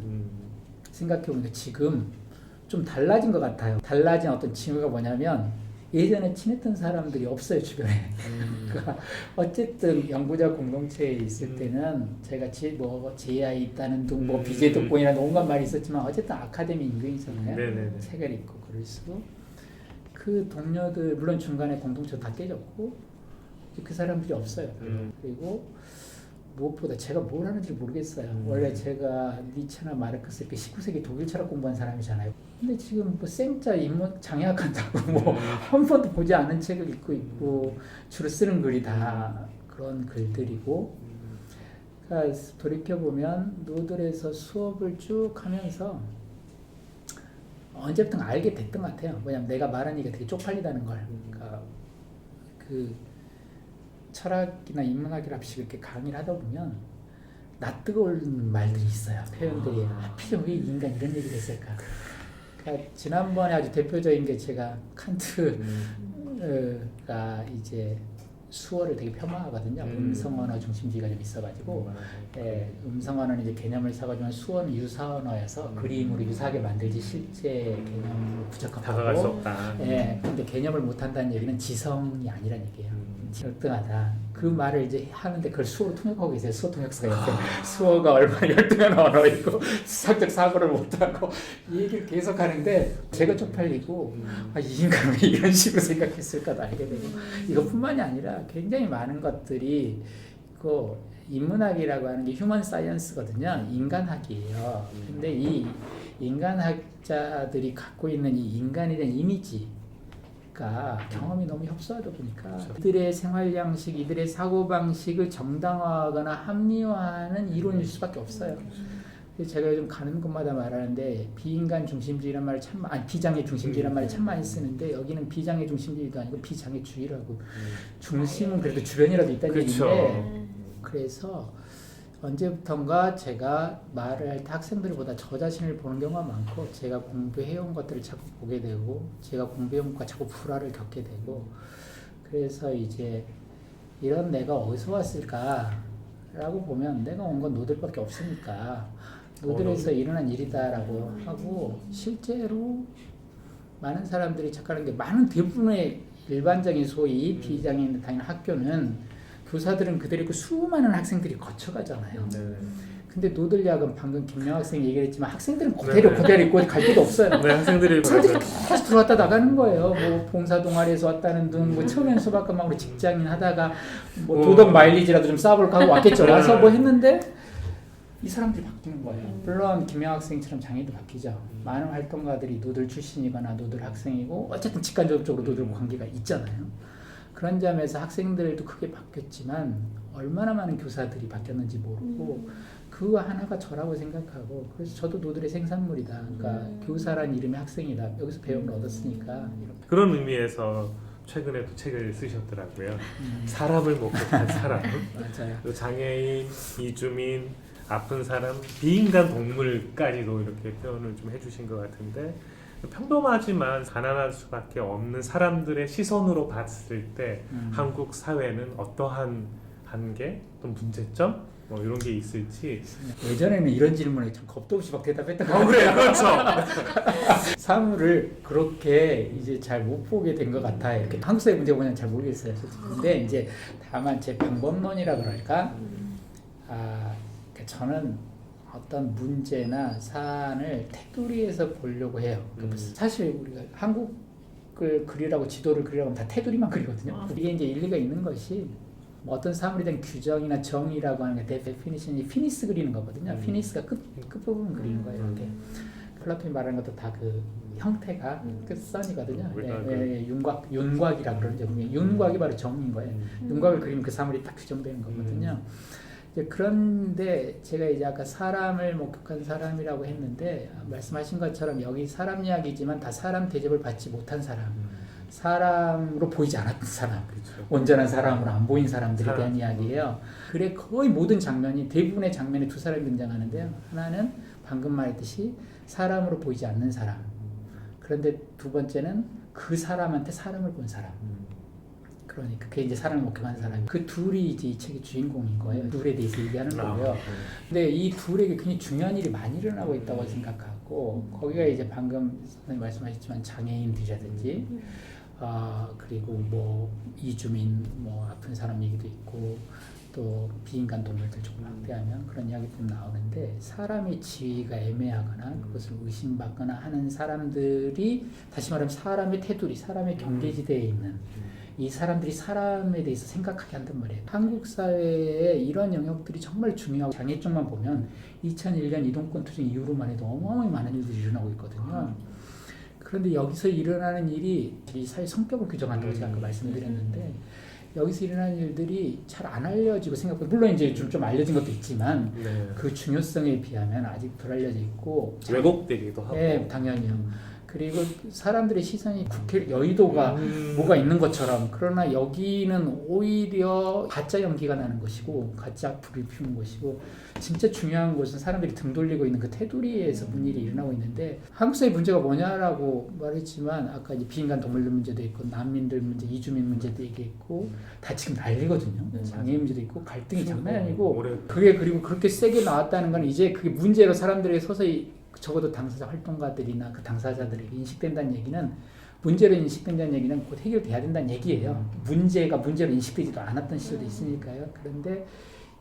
생각해보니까 지금 좀 달라진 것 같아요. 달라진 어떤 징후가 뭐냐면 예전에 친했던 사람들이 없어요 주변에. 그러니까 어쨌든 영부자 공동체에 있을 때는 제가 뭐 JI 있다는 둥, 뭐 BJ 독보이라는 온갖 말이 있었지만 어쨌든 아카데미 인근이잖아요. 책을 읽고 그럴수록 그 동료들 물론 중간에 공동체 다 깨졌고 그 사람들이 없어요. 그리고 무엇보다 제가 뭘 하는지 모르겠어요. 원래 제가 니체나 마르크스 이렇게 19세기 독일 철학 공부한 사람이잖아요. 근데 지금 뭐 생짜 인문 장애학한다고 뭐 한 번도 보지 않은 책을 읽고 있고 주로 쓰는 글이 다 그런 글들이고 그러니까 돌이켜보면 노들에서 수업을 쭉 하면서 언제부터 알게 됐던 것 같아요. 뭐냐면 내가 말하는 얘기가 되게 쪽팔리다는 걸. 그러니까 그 철학이나 인문학이랍시고 이렇게 강의를 하다 보면 낯뜨거운 말들이 있어요. 표현들이. 하필 왜 인간 이런 얘기를 했을까. 그러니까 지난번에 아주 대표적인 게 제가 칸트가 이제 수어를 되게 폄하하거든요. 음성언어 중심주의가 좀 있어가지고 음성언어는 이제 개념을 사가지고 수어는 유사언어여서 그림으로 유사하게 만들지 실제 개념으로 부적합하고 다가갈 수 없다. 근데 개념을 못한다는 얘기는 지성이 아니란 얘기예요. 열등하다. 그 말을 이제 하는데 그걸 수어로 통역하고 계세요. 수어 통역사가 있어요. 수어가 얼마나 열등한 언어이고 수학적 사고를 못하고 이 얘기를 계속 하는데 제가 쪽팔리고 이 인간은 왜 이런 식으로 생각했을까도 알게 되고 이것뿐만이 아니라 굉장히 많은 것들이 그 인문학이라고 하는 게 휴먼 사이언스거든요. 인간학이에요. 근데 이 인간학자들이 갖고 있는 이 인간에 대한 이미지 경험이 너무 협소하다 보니까 이들의 생활 양식, 이들의 사고 방식을 정당화하거나 합리화하는 이론일 수밖에 없어요. 그래서 제가 요즘 가는 곳마다 말하는데 비인간 중심주의란 말을 비장애 중심주의란 말을 참 많이 쓰는데 여기는 비장애 중심주의도 아니고 비장애주의라고 중심은 그래도 주변이라도 있다는 얘기인데 그래서 언제부턴가 제가 말을 할 때 학생들보다 저 자신을 보는 경우가 많고 제가 공부해온 것들을 자꾸 보게 되고 제가 공부해온 것과 자꾸 불화를 겪게 되고 그래서 이제 이런 내가 어디서 왔을까라고 보면 내가 온 건 노들밖에 없으니까 노들에서 일어난 일이다라고 하고 실제로 많은 사람들이 착각하는 게 많은 대부분의 일반적인 소위 비장애인 다니는 학교는 교사들은 그대로 있고 수많은 학생들이 거쳐가잖아요. 근데 노들약은 방금 김명학 선생이 얘기했지만 학생들은 그대로 있고 갈 데도 없어요. 학생들이 계속 들어왔다 나가는 거예요. 뭐 봉사 동아리에서 왔다는 둥, 뭐 처음엔 소박감하고 직장인 하다가 뭐 도덕 마일리지라도 좀 쌓아볼까 하고 왔겠죠. 와서 뭐 했는데 이 사람들이 바뀌는 거예요. 물론 김명학 선생처럼 장애도 바뀌죠. 많은 활동가들이 노들 출신이거나 노들 학생이고 어쨌든 직간접적으로 노들 관계가 있잖아요. 그런 점에서 학생들도 크게 바뀌었지만 얼마나 많은 교사들이 바뀌었는지 모르고 그거 하나가 저라고 생각하고 그래서 저도 노들의 생산물이다. 그러니까 교사란 이름의 학생이다. 여기서 배움을 얻었으니까. 이렇게. 그런 의미에서 최근에도 책을 쓰셨더라고요. 사람을 목격한 사람. 맞아요. 장애인, 이주민, 아픈 사람, 비인간 동물까지도 이렇게 표현을 좀 해주신 것 같은데 평범하지만 가난할 수밖에 없는 사람들의 시선으로 봤을 때 한국 사회는 어떠한 한계, 또 문제점 뭐 이런 게 있을지. 예전에는 이런 질문에 참 겁도 없이 막 대답했던 거 같아요. 그래요, 그렇죠. 사물을 그렇게 이제 잘 못 보게 된 것 같아요. 이렇게 한국 사회 문제가 뭐냐는 잘 모르겠어요. 솔직히. 근데 이제 다만 제 방법론이라 그럴까? 그러니까 저는 어떤 문제나 사안을 테두리에서 보려고 해요. 사실 우리가 한국 지역을 그리라고 지도를 그리라고 하면 다 테두리만 그리거든요. 이게 이제 일리가 있는 것이 뭐 어떤 사물에 대한 규정이나 정의라고 하는 게 데피니션이 피니스 그리는 거거든요. 피니스가 끝부분 그리는 거예요. 이렇게. 플라톤이 말하는 것도 다 그 형태가 끝선이거든요. 윤곽이라 그러죠. 윤곽이 바로 정의인 거예요. 윤곽을 그리면 그 사물이 딱 규정되는 거거든요. 그런데 제가 이제 아까 사람을 목격한 사람이라고 했는데 말씀하신 것처럼 여기 사람 이야기지만 다 사람 대접을 받지 못한 사람, 사람으로 보이지 않았던 사람, 그렇죠. 온전한 사람으로 안 보인 사람들에 대한 이야기예요. 그래 거의 모든 장면이 대부분의 장면에 두 사람이 등장하는데요. 하나는 방금 말했듯이 사람으로 보이지 않는 사람. 그런데 두 번째는 그 사람한테 사람을 본 사람. 그러니까 그게 이제 사람을 목격하는 사람. 그 둘이 이제 이 책의 주인공인 거예요. 둘에 대해서 얘기하는 거고요. 근데 이 둘에게 굉장히 중요한 일이 많이 일어나고 있다고 생각하고 거기가 이제 방금 선생님 말씀하셨지만 장애인들이라든지 그리고 뭐 이주민 뭐 아픈 사람 얘기도 있고 또 비인간 동물들 조금 확대하면 그런 이야기들이 나오는데 사람의 지위가 애매하거나 그것을 의심받거나 하는 사람들이 다시 말하면 사람의 테두리, 사람의 경계지대에 있는 이 사람들이 사람에 대해서 생각하게 한단 말이에요. 한국 사회에 이런 영역들이 정말 중요하고 장애 쪽만 보면 2001년 이동권 투쟁 이후로만 해도 어마어마하게 많은 일들이 일어나고 있거든요. 그런데 여기서 일어나는 일이 이 사회 성격을 규정한다고 제가 아까 말씀드렸는데 여기서 일어나는 일들이 잘 안 알려지고 생각보다 물론 이제 좀 알려진 것도 있지만 그 중요성에 비하면 아직 덜 알려져 있고 왜곡되기도 하고. 네, 당연히요. 그리고 사람들의 시선이 국회 여의도가 뭐가 있는 것처럼 그러나 여기는 오히려 가짜 연기가 나는 것이고 가짜 불을 피우는 것이고 진짜 중요한 것은 사람들이 등 돌리고 있는 그 테두리에서 일이 일어나고 있는데 한국 사회 문제가 뭐냐라고 말했지만 아까 이제 비인간 동물들 문제도 있고 난민들 문제, 이주민 문제도 얘기했고 다 지금 난리거든요. 장애인 문제도 있고 갈등이 장난이 아니고 그게 그리고 그렇게 세게 나왔다는 건 이제 그게 문제로 사람들이 서서히 적어도 당사자 활동가들이나 그 당사자들에게 인식된다는 얘기는 문제로 인식된다는 얘기는 곧 해결돼야 된다는 얘기예요. 문제가 문제로 인식되지도 않았던 시절도 있으니까요. 그런데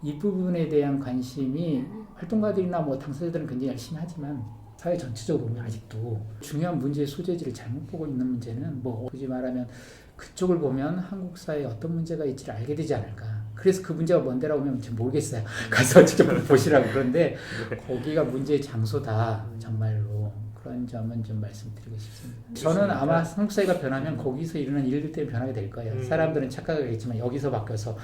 이 부분에 대한 관심이 활동가들이나 뭐 당사자들은 굉장히 열심히 하지만 사회 전체적으로 보면 아직도 중요한 문제의 소재지를 잘못 보고 있는 문제는 뭐 굳이 말하면 그쪽을 보면 한국 사회에 어떤 문제가 있지를 알게 되지 않을까. 그래서 그 문제가 뭔데라고 하면 지금 모르겠어요. 가서 직접 보시라고. 그런데 거기가 문제의 장소다. 정말로. 그런 점은 좀 말씀드리고 싶습니다. 저는 아마 한국 사회가 변하면 거기서 일어나는 일들 때문에 변하게 될 거예요. 사람들은 착각하겠지만 여기서 바뀌어서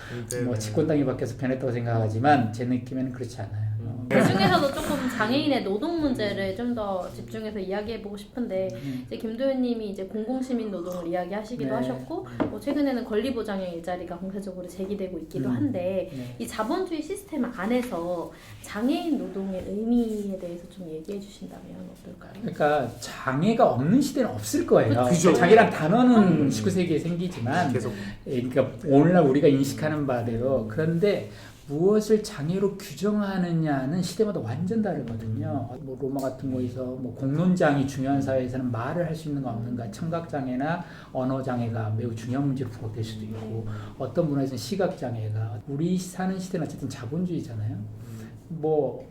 뭐 집권당이 바뀌어서 변했다고 생각하지만 제 느낌에는 그렇지 않아요. 그 중에서도 조금 장애인의 노동 문제를 좀 더 집중해서 이야기해보고 싶은데 이제 김도현님이 이제 공공시민 노동을 이야기하시기도 하셨고 뭐 최근에는 권리보장형 일자리가 공세적으로 제기되고 있기도 한데 이 자본주의 시스템 안에서 장애인 노동의 의미에 대해서 좀 얘기해 주신다면 어떨까요? 그러니까 장애가 없는 시대는 없을 거예요. 그죠. 장애란 단어는 19세기에 생기지만 계속. 그러니까 오늘날 우리가 인식하는 바대로 그런데 무엇을 장애로 규정하느냐는 시대마다 완전 다르거든요. 뭐 로마 같은 곳에서 뭐 공론장이 중요한 사회에서는 말을 할 수 있는 거 없는가, 청각장애나 언어장애가 매우 중요한 문제로 부각될 수도 있고 어떤 문화에서는 시각장애가 우리 사는 시대는 어쨌든 자본주의잖아요. 뭐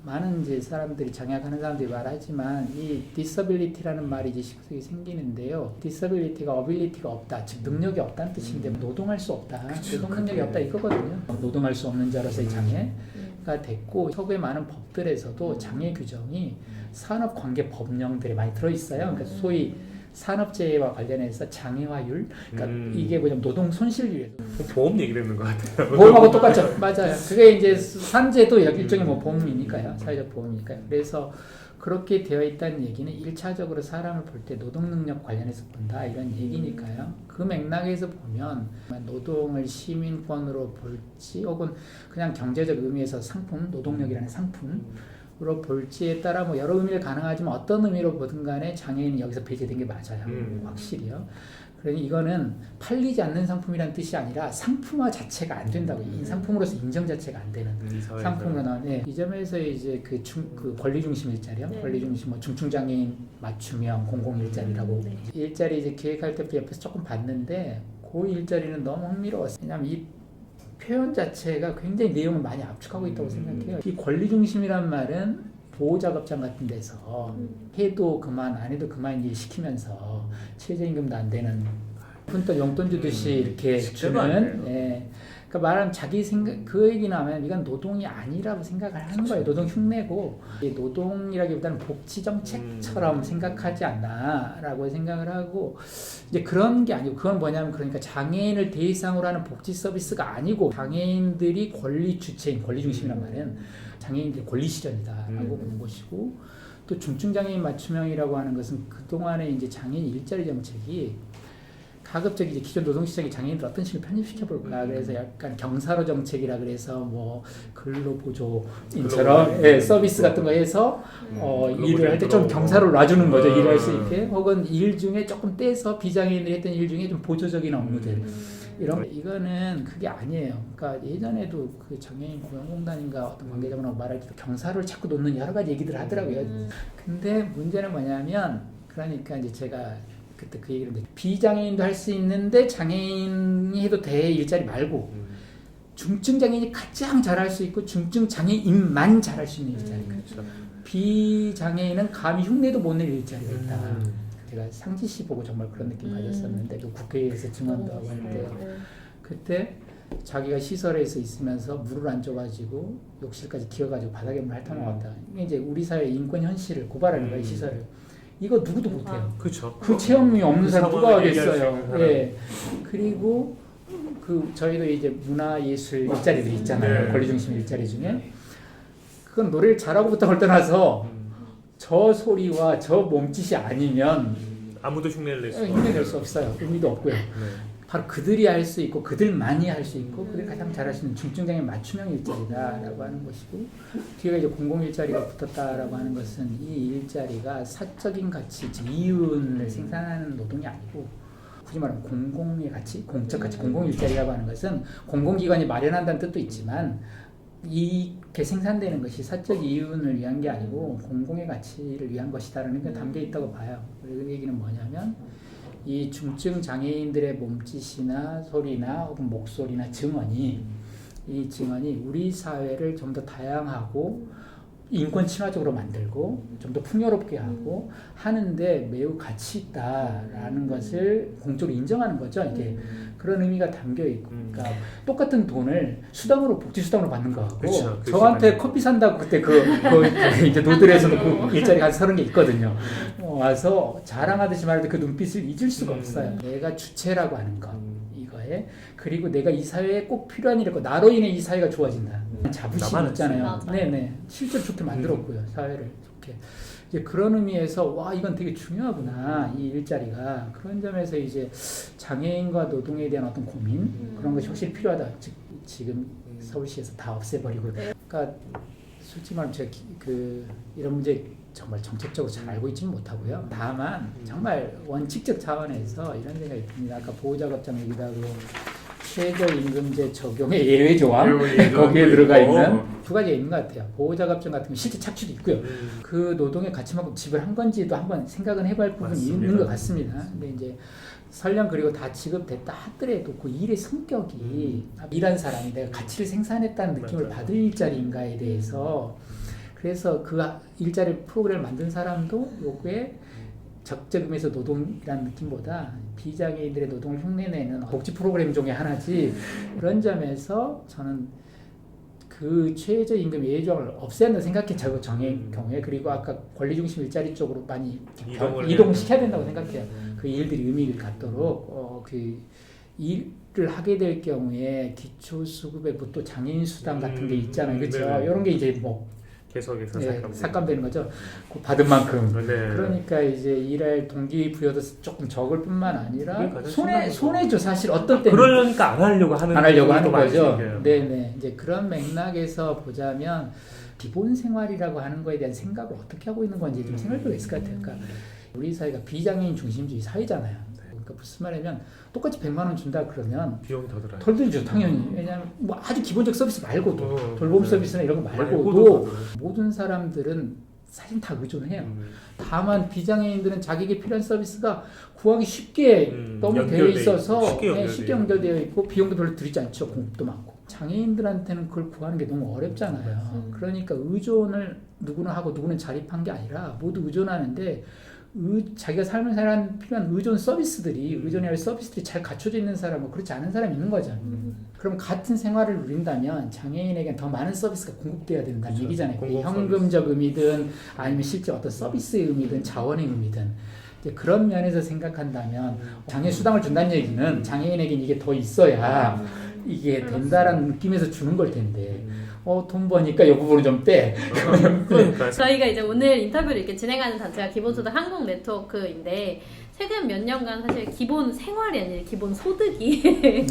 많은 이제 사람들이 장애하는 사람들이 말하지만 이 disability라는 말이 이제 19세기에 생기는데요. disability가 ability가 없다, 즉 능력이 없다는 뜻인데 노동할 수 없다, 노동 능력이 없다 이거거든요. 노동할 수 없는 자로서의 장애가 됐고 서구의 많은 법들에서도 장애 규정이 산업관계 법령들에 많이 들어있어요. 그러니까 소위 산업재해와 관련해서 장애화율, 그러니까 이게 뭐냐면 노동 손실률이에요. 보험 얘기를 했는 것 같아요. 보험하고 똑같죠. 맞아요. 그게 이제 산재도 일종의 뭐 보험이니까요. 사회적 보험이니까요. 그래서 그렇게 되어 있다는 얘기는 1차적으로 사람을 볼 때 노동 능력 관련해서 본다 이런 얘기니까요. 그 맥락에서 보면 노동을 시민권으로 볼지 혹은 그냥 경제적 의미에서 상품, 노동력이라는 상품으로 볼지에 따라 뭐 여러 의미를 가능하지만 어떤 의미로 보든 간에 장애인이 여기서 배제된 게 맞아요. 확실히요. 그러니 이거는 팔리지 않는 상품이라는 뜻이 아니라 상품화 자체가 안 된다고. 이 상품으로서 인정 자체가 안 되는 상품으로 나오는. 이 점에서 이제 그 권리 중심 일자리요. 권리 중심 뭐 중증장애인 맞춤형 공공 일자리라고. 일자리 이제 기획할 때부터 옆에서 조금 봤는데 그 일자리는 너무 흥미로웠어요. 왜냐하면 이 표현 자체가 굉장히 내용을 많이 압축하고 있다고 생각해요. 이 권리 중심이란 말은 보호작업장 같은 데서 해도 그만 안 해도 그만 일 시키면서 최저임금도 안 되는 푼돈 용돈 주듯이 이렇게 실제로 안 주는. 돼요. 예. 그러니까 말하면 자기 생각 그 얘기는 하면 이건 노동이 아니라고 생각을 하는 거예요. 노동 흉내고 이게 노동이라기보다는 복지 정책처럼 생각하지 않나라고 생각을 하고 이제 그런 게 아니고 그건 뭐냐면 그러니까 장애인을 대상으로 하는 복지 서비스가 아니고 장애인들이 권리 주체인 권리 중심이란 말은 장애인들의 권리 실현이다라고 보는 것이고 또 중증 장애인 맞춤형이라고 하는 것은 그 동안에 이제 장애인 일자리 정책이 가급적 이제 기존 노동시장의 장애인들 어떤 식으로 편입시켜 볼까 그래서 약간 경사로 정책이라 그래서 뭐 근로보조인처럼 예, 서비스 같은 거 해서 일을 할 때 좀 경사로 놔주는 거죠. 일할 수 있게 혹은 일 중에 조금 떼서 비장애인들이 했던 일 중에 좀 보조적인 업무들 이런 이거는 그게 아니에요. 그러니까 예전에도 그 장애인 고용공단인가 어떤 관계자분하고 말할 때도 경사를 자꾸 놓는 여러 가지 얘기들 하더라고요. 근데 문제는 뭐냐면 그러니까 이제 제가 그때 그 얘기를 했는데 비장애인도 할 수 있는데 장애인이 해도 돼 일자리 말고 중증 장애인이 가장 잘할 수 있고 중증 장애인만 잘할 수 있는 일자리. 그렇죠. 비장애인은 감히 흉내도 못 낼 일자리가 있다. 제가 상지시 보고 정말 그런 느낌 가졌었는데 그 국회에서 증언도 하고 할 때 그때 자기가 시설에서 있으면서 물을 안 줘가지고 욕실까지 기어가지고 바닥에 물 핥아먹었다. 이게 이제 우리 사회의 인권 현실을 고발하는 거예요. 시설을. 이거 누구도 못해요. 그렇죠. 그 체험이 없는 사람 누가 하겠어요. 사람. 예. 그리고 그 저희도 이제 문화예술 일자리들이 있잖아요. 네. 권리중심 일자리 중에 그건 노래를 잘하고부터 떠나서 저 소리와 저 몸짓이 아니면 아무도 흉내를 낼 수 힘이 될 수 없어요. 의미도 없고요. 네. 바로 그들이 할 수 있고 그들만이 할 수 있고 그들이 가장 잘할 수 있는 중증장애인 맞춤형 일자리다라고 하는 것이고 뒤에 이제 공공 일자리가 붙었다라고 하는 것은 이 일자리가 사적인 가치, 즉 이윤을 생산하는 노동이 아니고 굳이 말하면 공공의 가치, 공적 가치, 공공 일자리라고 하는 것은 공공기관이 마련한다는 뜻도 있지만 이게 생산되는 것이 사적 이윤을 위한 게 아니고 공공의 가치를 위한 것이다라는 게 담겨 있다고 봐요. 그 얘기는 뭐냐면 이 중증 장애인들의 몸짓이나 소리나 혹은 목소리나 증언이 이 증언이 우리 사회를 좀 더 다양하고 인권 친화적으로 만들고 좀 더 풍요롭게 하고 하는데 매우 가치 있다라는 것을 공적으로 인정하는 거죠. 이게 그런 의미가 담겨 있고, 그러니까 똑같은 돈을 수당으로 복지 수당으로 받는 거 같고, 그쵸, 저한테 커피 산다고 그때 그 이제 노들에서도 그 일자리 가서 서는 게 있거든요. 와서 자랑하듯이 말할 때 그 눈빛을 잊을 수가 없어요. 내가 주체라고 하는 것 이거에 그리고 내가 이 사회에 꼭 필요한 일이고 나로 인해 이 사회가 좋아진다. 자부심 있잖아요. 맞아. 네네. 실제로 좋게 만들었고요. 사회를 좋게. 이제 그런 의미에서 와 이건 되게 중요하구나 이 일자리가 그런 점에서 이제 장애인과 노동에 대한 어떤 고민 그런 것이 확실히 필요하다. 즉 지금 서울시에서 다 없애버리고 그러니까 솔직히 말하면 제가 이런 문제 정말 정책적으로 잘 알고 있지는 못하고요. 다만 정말 원칙적 차원에서 이런 생각이 듭니다. 아까 보호작업장 얘기도 하고 최저임금제 적용의 예외 조항 거기에 들어가 있는 두 가지가 있는 것 같아요. 보호작업장 같은 건 실제 착취도 있고요. 그 노동의 가치만큼 지불한 건지도 한번 생각은 해볼 부분이 맞습니다. 있는 것 같습니다. 근데 이제 설령 그리고 다 지급됐다 하더라도 그 일의 성격이 일한 사람이 내가 가치를 생산했다는 느낌을 맞아요. 받을 일자리인가에 대해서 그래서 그 일자리 프로그램을 만든 사람도 요거에 적재금에서 노동이라는 느낌보다 비장애인들의 노동을 흉내내는 복지 프로그램 중에 하나지 그런 점에서 저는 그 최저임금 예외조항을 없애야 한다고 생각해 저 정의 경우에 그리고 아까 권리중심 일자리 쪽으로 많이 이동시켜야 된다고 생각해요. 그 일들이 의미를 갖도록 그 일을 하게 될 경우에 기초수급에 또 장애인 수당 같은 게 있잖아요. 그렇죠? 네네. 이런 게 이제 뭐 계속해서 삭감되는 거죠. 그 받은 만큼. 네. 그러니까 이제 일할 동기부여도 조금 적을 뿐만 아니라 그게 가장 손해죠. 사실 어떤 때는 그러니까 안 하려고 하는 하는 많이 거죠. 생겨요. 네네. 이제 그런 맥락에서 보자면 기본 생활이라고 하는 거에 대한 생각을 어떻게 하고 있는 건지 좀 생각할 필요가 있을 것 같아요. 그러니까 우리 사회가 비장애인 중심주의 사회잖아요. 그러니까 무슨 말이냐면 똑같이 100만 원 준다 그러면 비용이 더 들어요. 덜 들죠 당연히. 왜냐하면 뭐 아주 기본적 서비스 말고도 돌봄 네. 서비스나 이런 거 말고도 말고도 모든 사람들은 사실 다 의존해요. 다만 비장애인들은 자기에게 필요한 서비스가 구하기 쉽게 너무 되어 연결돼 있어서 있고, 쉽게 연결되어 있고 비용도 별로 들이지 않죠. 공급도 많고. 장애인들한테는 그걸 구하는 게 너무 어렵잖아요. 그러니까 의존을 누구는 하고 누구는 자립한 게 아니라 모두 의존하는데 자기가 삶을 살아가는 필요한 의존 서비스들이 의존해야 할 서비스들이 잘 갖춰져 있는 사람하고 그렇지 않은 사람이 있는 거죠. 그럼 같은 생활을 누린다면 장애인에게 더 많은 서비스가 공급돼야 된다는 그렇죠. 얘기잖아요. 그게 공공 현금적 의미든 아니면 실제 어떤 서비스의 의미든 자원의 의미든 이제 그런 면에서 생각한다면 장애 수당을 준다는 얘기는 장애인에게는 이게 더 있어야 이게 된다라는 느낌에서 주는 걸 텐데 돈 버니까 이 부분을 좀 빼. 그러니까 저희가 이제 오늘 인터뷰를 이렇게 진행하는 단체가 기본소득 한국 네트워크인데 최근 몇 년간 사실 기본 생활이 아니라 기본 소득이 네.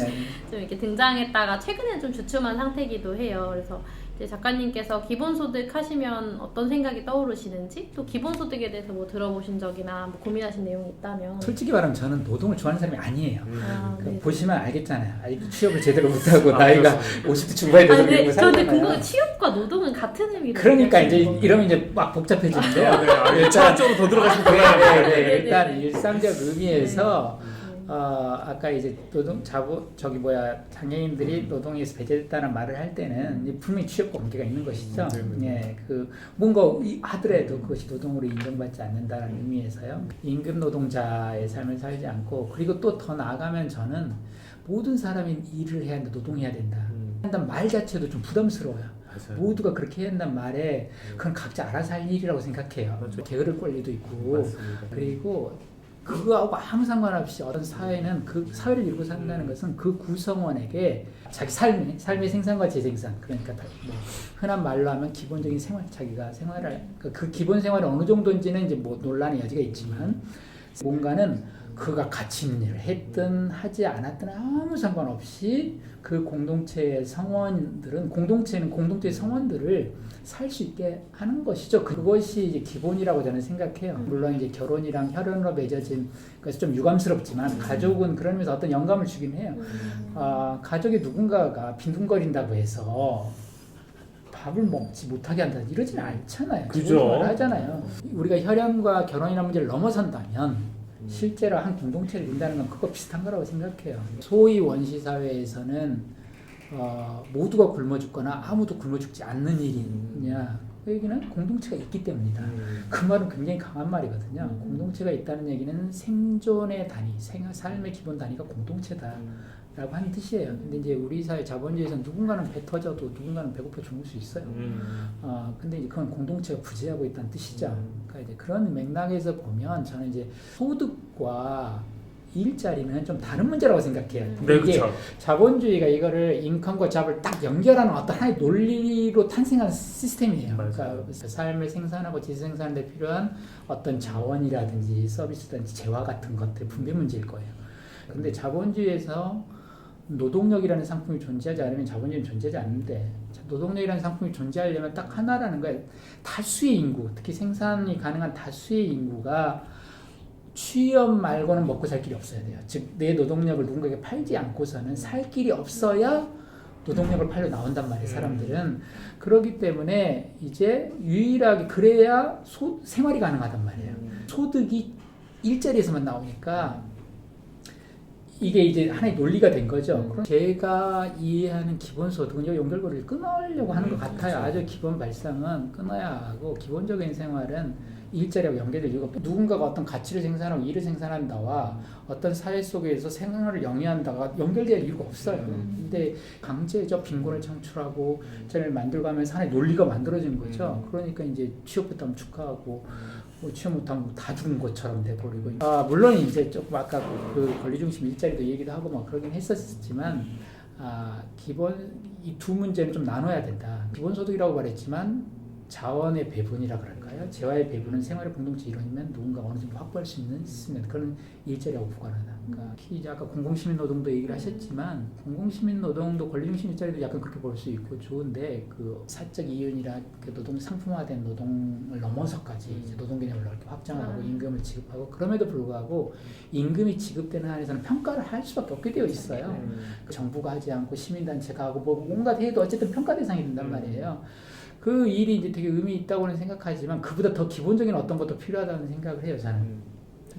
좀 이렇게 등장했다가 최근에 좀 주춤한 상태이기도 해요. 그래서 이제 작가님께서 기본소득 하시면 어떤 생각이 떠오르시는지 또 기본소득에 대해서 뭐 들어보신 적이나 뭐 고민하신 내용이 있다면 솔직히 말하면 저는 노동을 좋아하는 사람이 아니에요. 네. 보시면 알겠잖아요. 아직 취업을 제대로 못하고 나이가 50대 중반에 돼서 근데 그리고 저는 살잖아요. 궁금해 취업과 노동은 같은 의미로 그러니까 이제 얘기하시는 이러면 이제 막 복잡해지는데요. 일단 차원적으로 더 들어가시면 곤란해요. 네, 네, 일단 네, 네. 일상적 의미에서 거죠? 아까 이제 장애인들이 노동에서 배제됐다는 말을 할 때는 이제 분명히 취업과 관계가 있는 것이죠. 예, 뭔가 하더라도 그것이 노동으로 인정받지 않는다는 의미에서요. 임금 노동자의 삶을 살지 않고 그리고 또 더 나아가면 저는 모든 사람이 일을 해야 한다, 노동해야 된다. 한다는 말 자체도 좀 부담스러워요. 맞아요. 모두가 그렇게 해야 한다는 말에 그건 각자 알아서 할 일이라고 생각해요. 맞죠. 게으를 권리도 있고 맞습니다. 그리고 그거하고 아무 상관없이 어떤 사회는 그 사회를 이루고 산다는 것은 그 구성원에게 자기 삶의 생산과 재생산 그러니까 뭐 흔한 말로 하면 기본적인 생활 자기가 생활할 그 기본 생활이 어느 정도인지는 이제 뭐 논란의 여지가 있지만 뭔가는 그가 가치 있는 일을 했든 하지 않았든 아무 상관없이 그 공동체의 성원들은 공동체는 공동체의 성원들을 살 수 있게 하는 것이죠. 그것이 이제 기본이라고 저는 생각해요. 물론 이제 결혼이랑 혈연으로 맺어진 그래서 좀 유감스럽지만 가족은 그런 면에서 어떤 영감을 주긴 해요. 가족의 누군가가 빈둥거린다고 해서 밥을 먹지 못하게 한다 이러지는 않잖아요. 그죠. 하잖아요. 우리가 혈연과 결혼이라는 문제를 넘어선다면 실제로 한 공동체를 이룬다는 건 그거 비슷한 거라고 생각해요. 소위 원시 사회에서는 모두가 굶어 죽거나 아무도 굶어 죽지 않는 일이냐 그 얘기는 공동체가 있기 때문이다. 그 말은 굉장히 강한 말이거든요. 공동체가 있다는 얘기는 생존의 단위, 삶의 기본 단위가 공동체다 라고 하는 뜻이에요. 근데 이제 우리 사회 자본주의에서는 누군가는 배 터져도 누군가는 배고파 죽을 수 있어요. 근데 이제 그건 공동체가 부재하고 있다는 뜻이죠. 그러니까 이제 그런 맥락에서 보면 저는 이제 소득과 일자리는 좀 다른 문제라고 생각해요. 네, 이게 그렇죠. 자본주의가 이거를 인컴과 잡을 딱 연결하는 어떤 하나의 논리로 탄생한 시스템이에요. 맞아요. 그러니까 삶을 생산하고 재생산하는 데 필요한 어떤 자원이라든지 서비스든지 재화 같은 것들 분배 문제일 거예요. 근데 자본주의에서 노동력이라는 상품이 존재하지 않으면 자본주의는 존재하지 않는데 노동력이라는 상품이 존재하려면 딱 하나라는 거예요. 다수의 인구, 특히 생산이 가능한 다수의 인구가 취업 말고는 먹고 살 길이 없어야 돼요. 즉 내 노동력을 누군가에게 팔지 않고서는 살 길이 없어야 노동력을 팔려 나온단 말이에요. 사람들은. 그렇기 때문에 이제 유일하게 그래야 생활이 가능하단 말이에요. 소득이 일자리에서만 나오니까 이게 이제 하나의 논리가 된 거죠. 그럼 제가 이해하는 기본소득은 이 연결고리를 끊으려고 하는 것 같아요. 아주 기본 발상은 끊어야 하고 기본적인 생활은 일자리하고 연결될 이유가 없고 누군가가 어떤 가치를 생산하고 일을 생산한다와 어떤 사회 속에서 생활을 영위한다가 연결될 이유가 없어요. 근데 강제적 빈곤을 창출하고 일자리를 만들고 하면서 하나의 논리가 만들어진 거죠. 그러니까 이제 취업부터 하면 축하하고 뭐 취업 못하면 다 죽은 것처럼 돼버리고 물론 이제 조금 아까 그 권리중심 일자리도 얘기도 하고 막 그러긴 했었지만 기본 이 두 문제는 좀 나눠야 된다. 기본소득이라고 말했지만 자원의 배분이라 그럴까요? 재화의 배분은 생활의 공동체 이론이면 누군가 어느 정도 확보할 수 있으면 그런 일자리하고 무관하다. 그러니까 이제 아까 공공시민 노동도 얘기를 하셨지만 공공시민 노동도 권리중심 일자리도 약간 그렇게 볼 수 있고 좋은데 그 사적 이윤이라 그 노동 상품화된 노동을 넘어서까지 이제 노동 개념을 이렇게 확장하고 임금을 지급하고 그럼에도 불구하고 임금이 지급되는 한에서는 평가를 할 수밖에 없게 되어 있어요. 정부가 하지 않고 시민단체가 하고 뭐 뭔가 해도 어쨌든 평가 대상이 된단 말이에요. 그 일이 이제 되게 의미 있다고는 생각하지만 그보다 더 기본적인 어떤 것도 필요하다는 생각을 해요, 저는.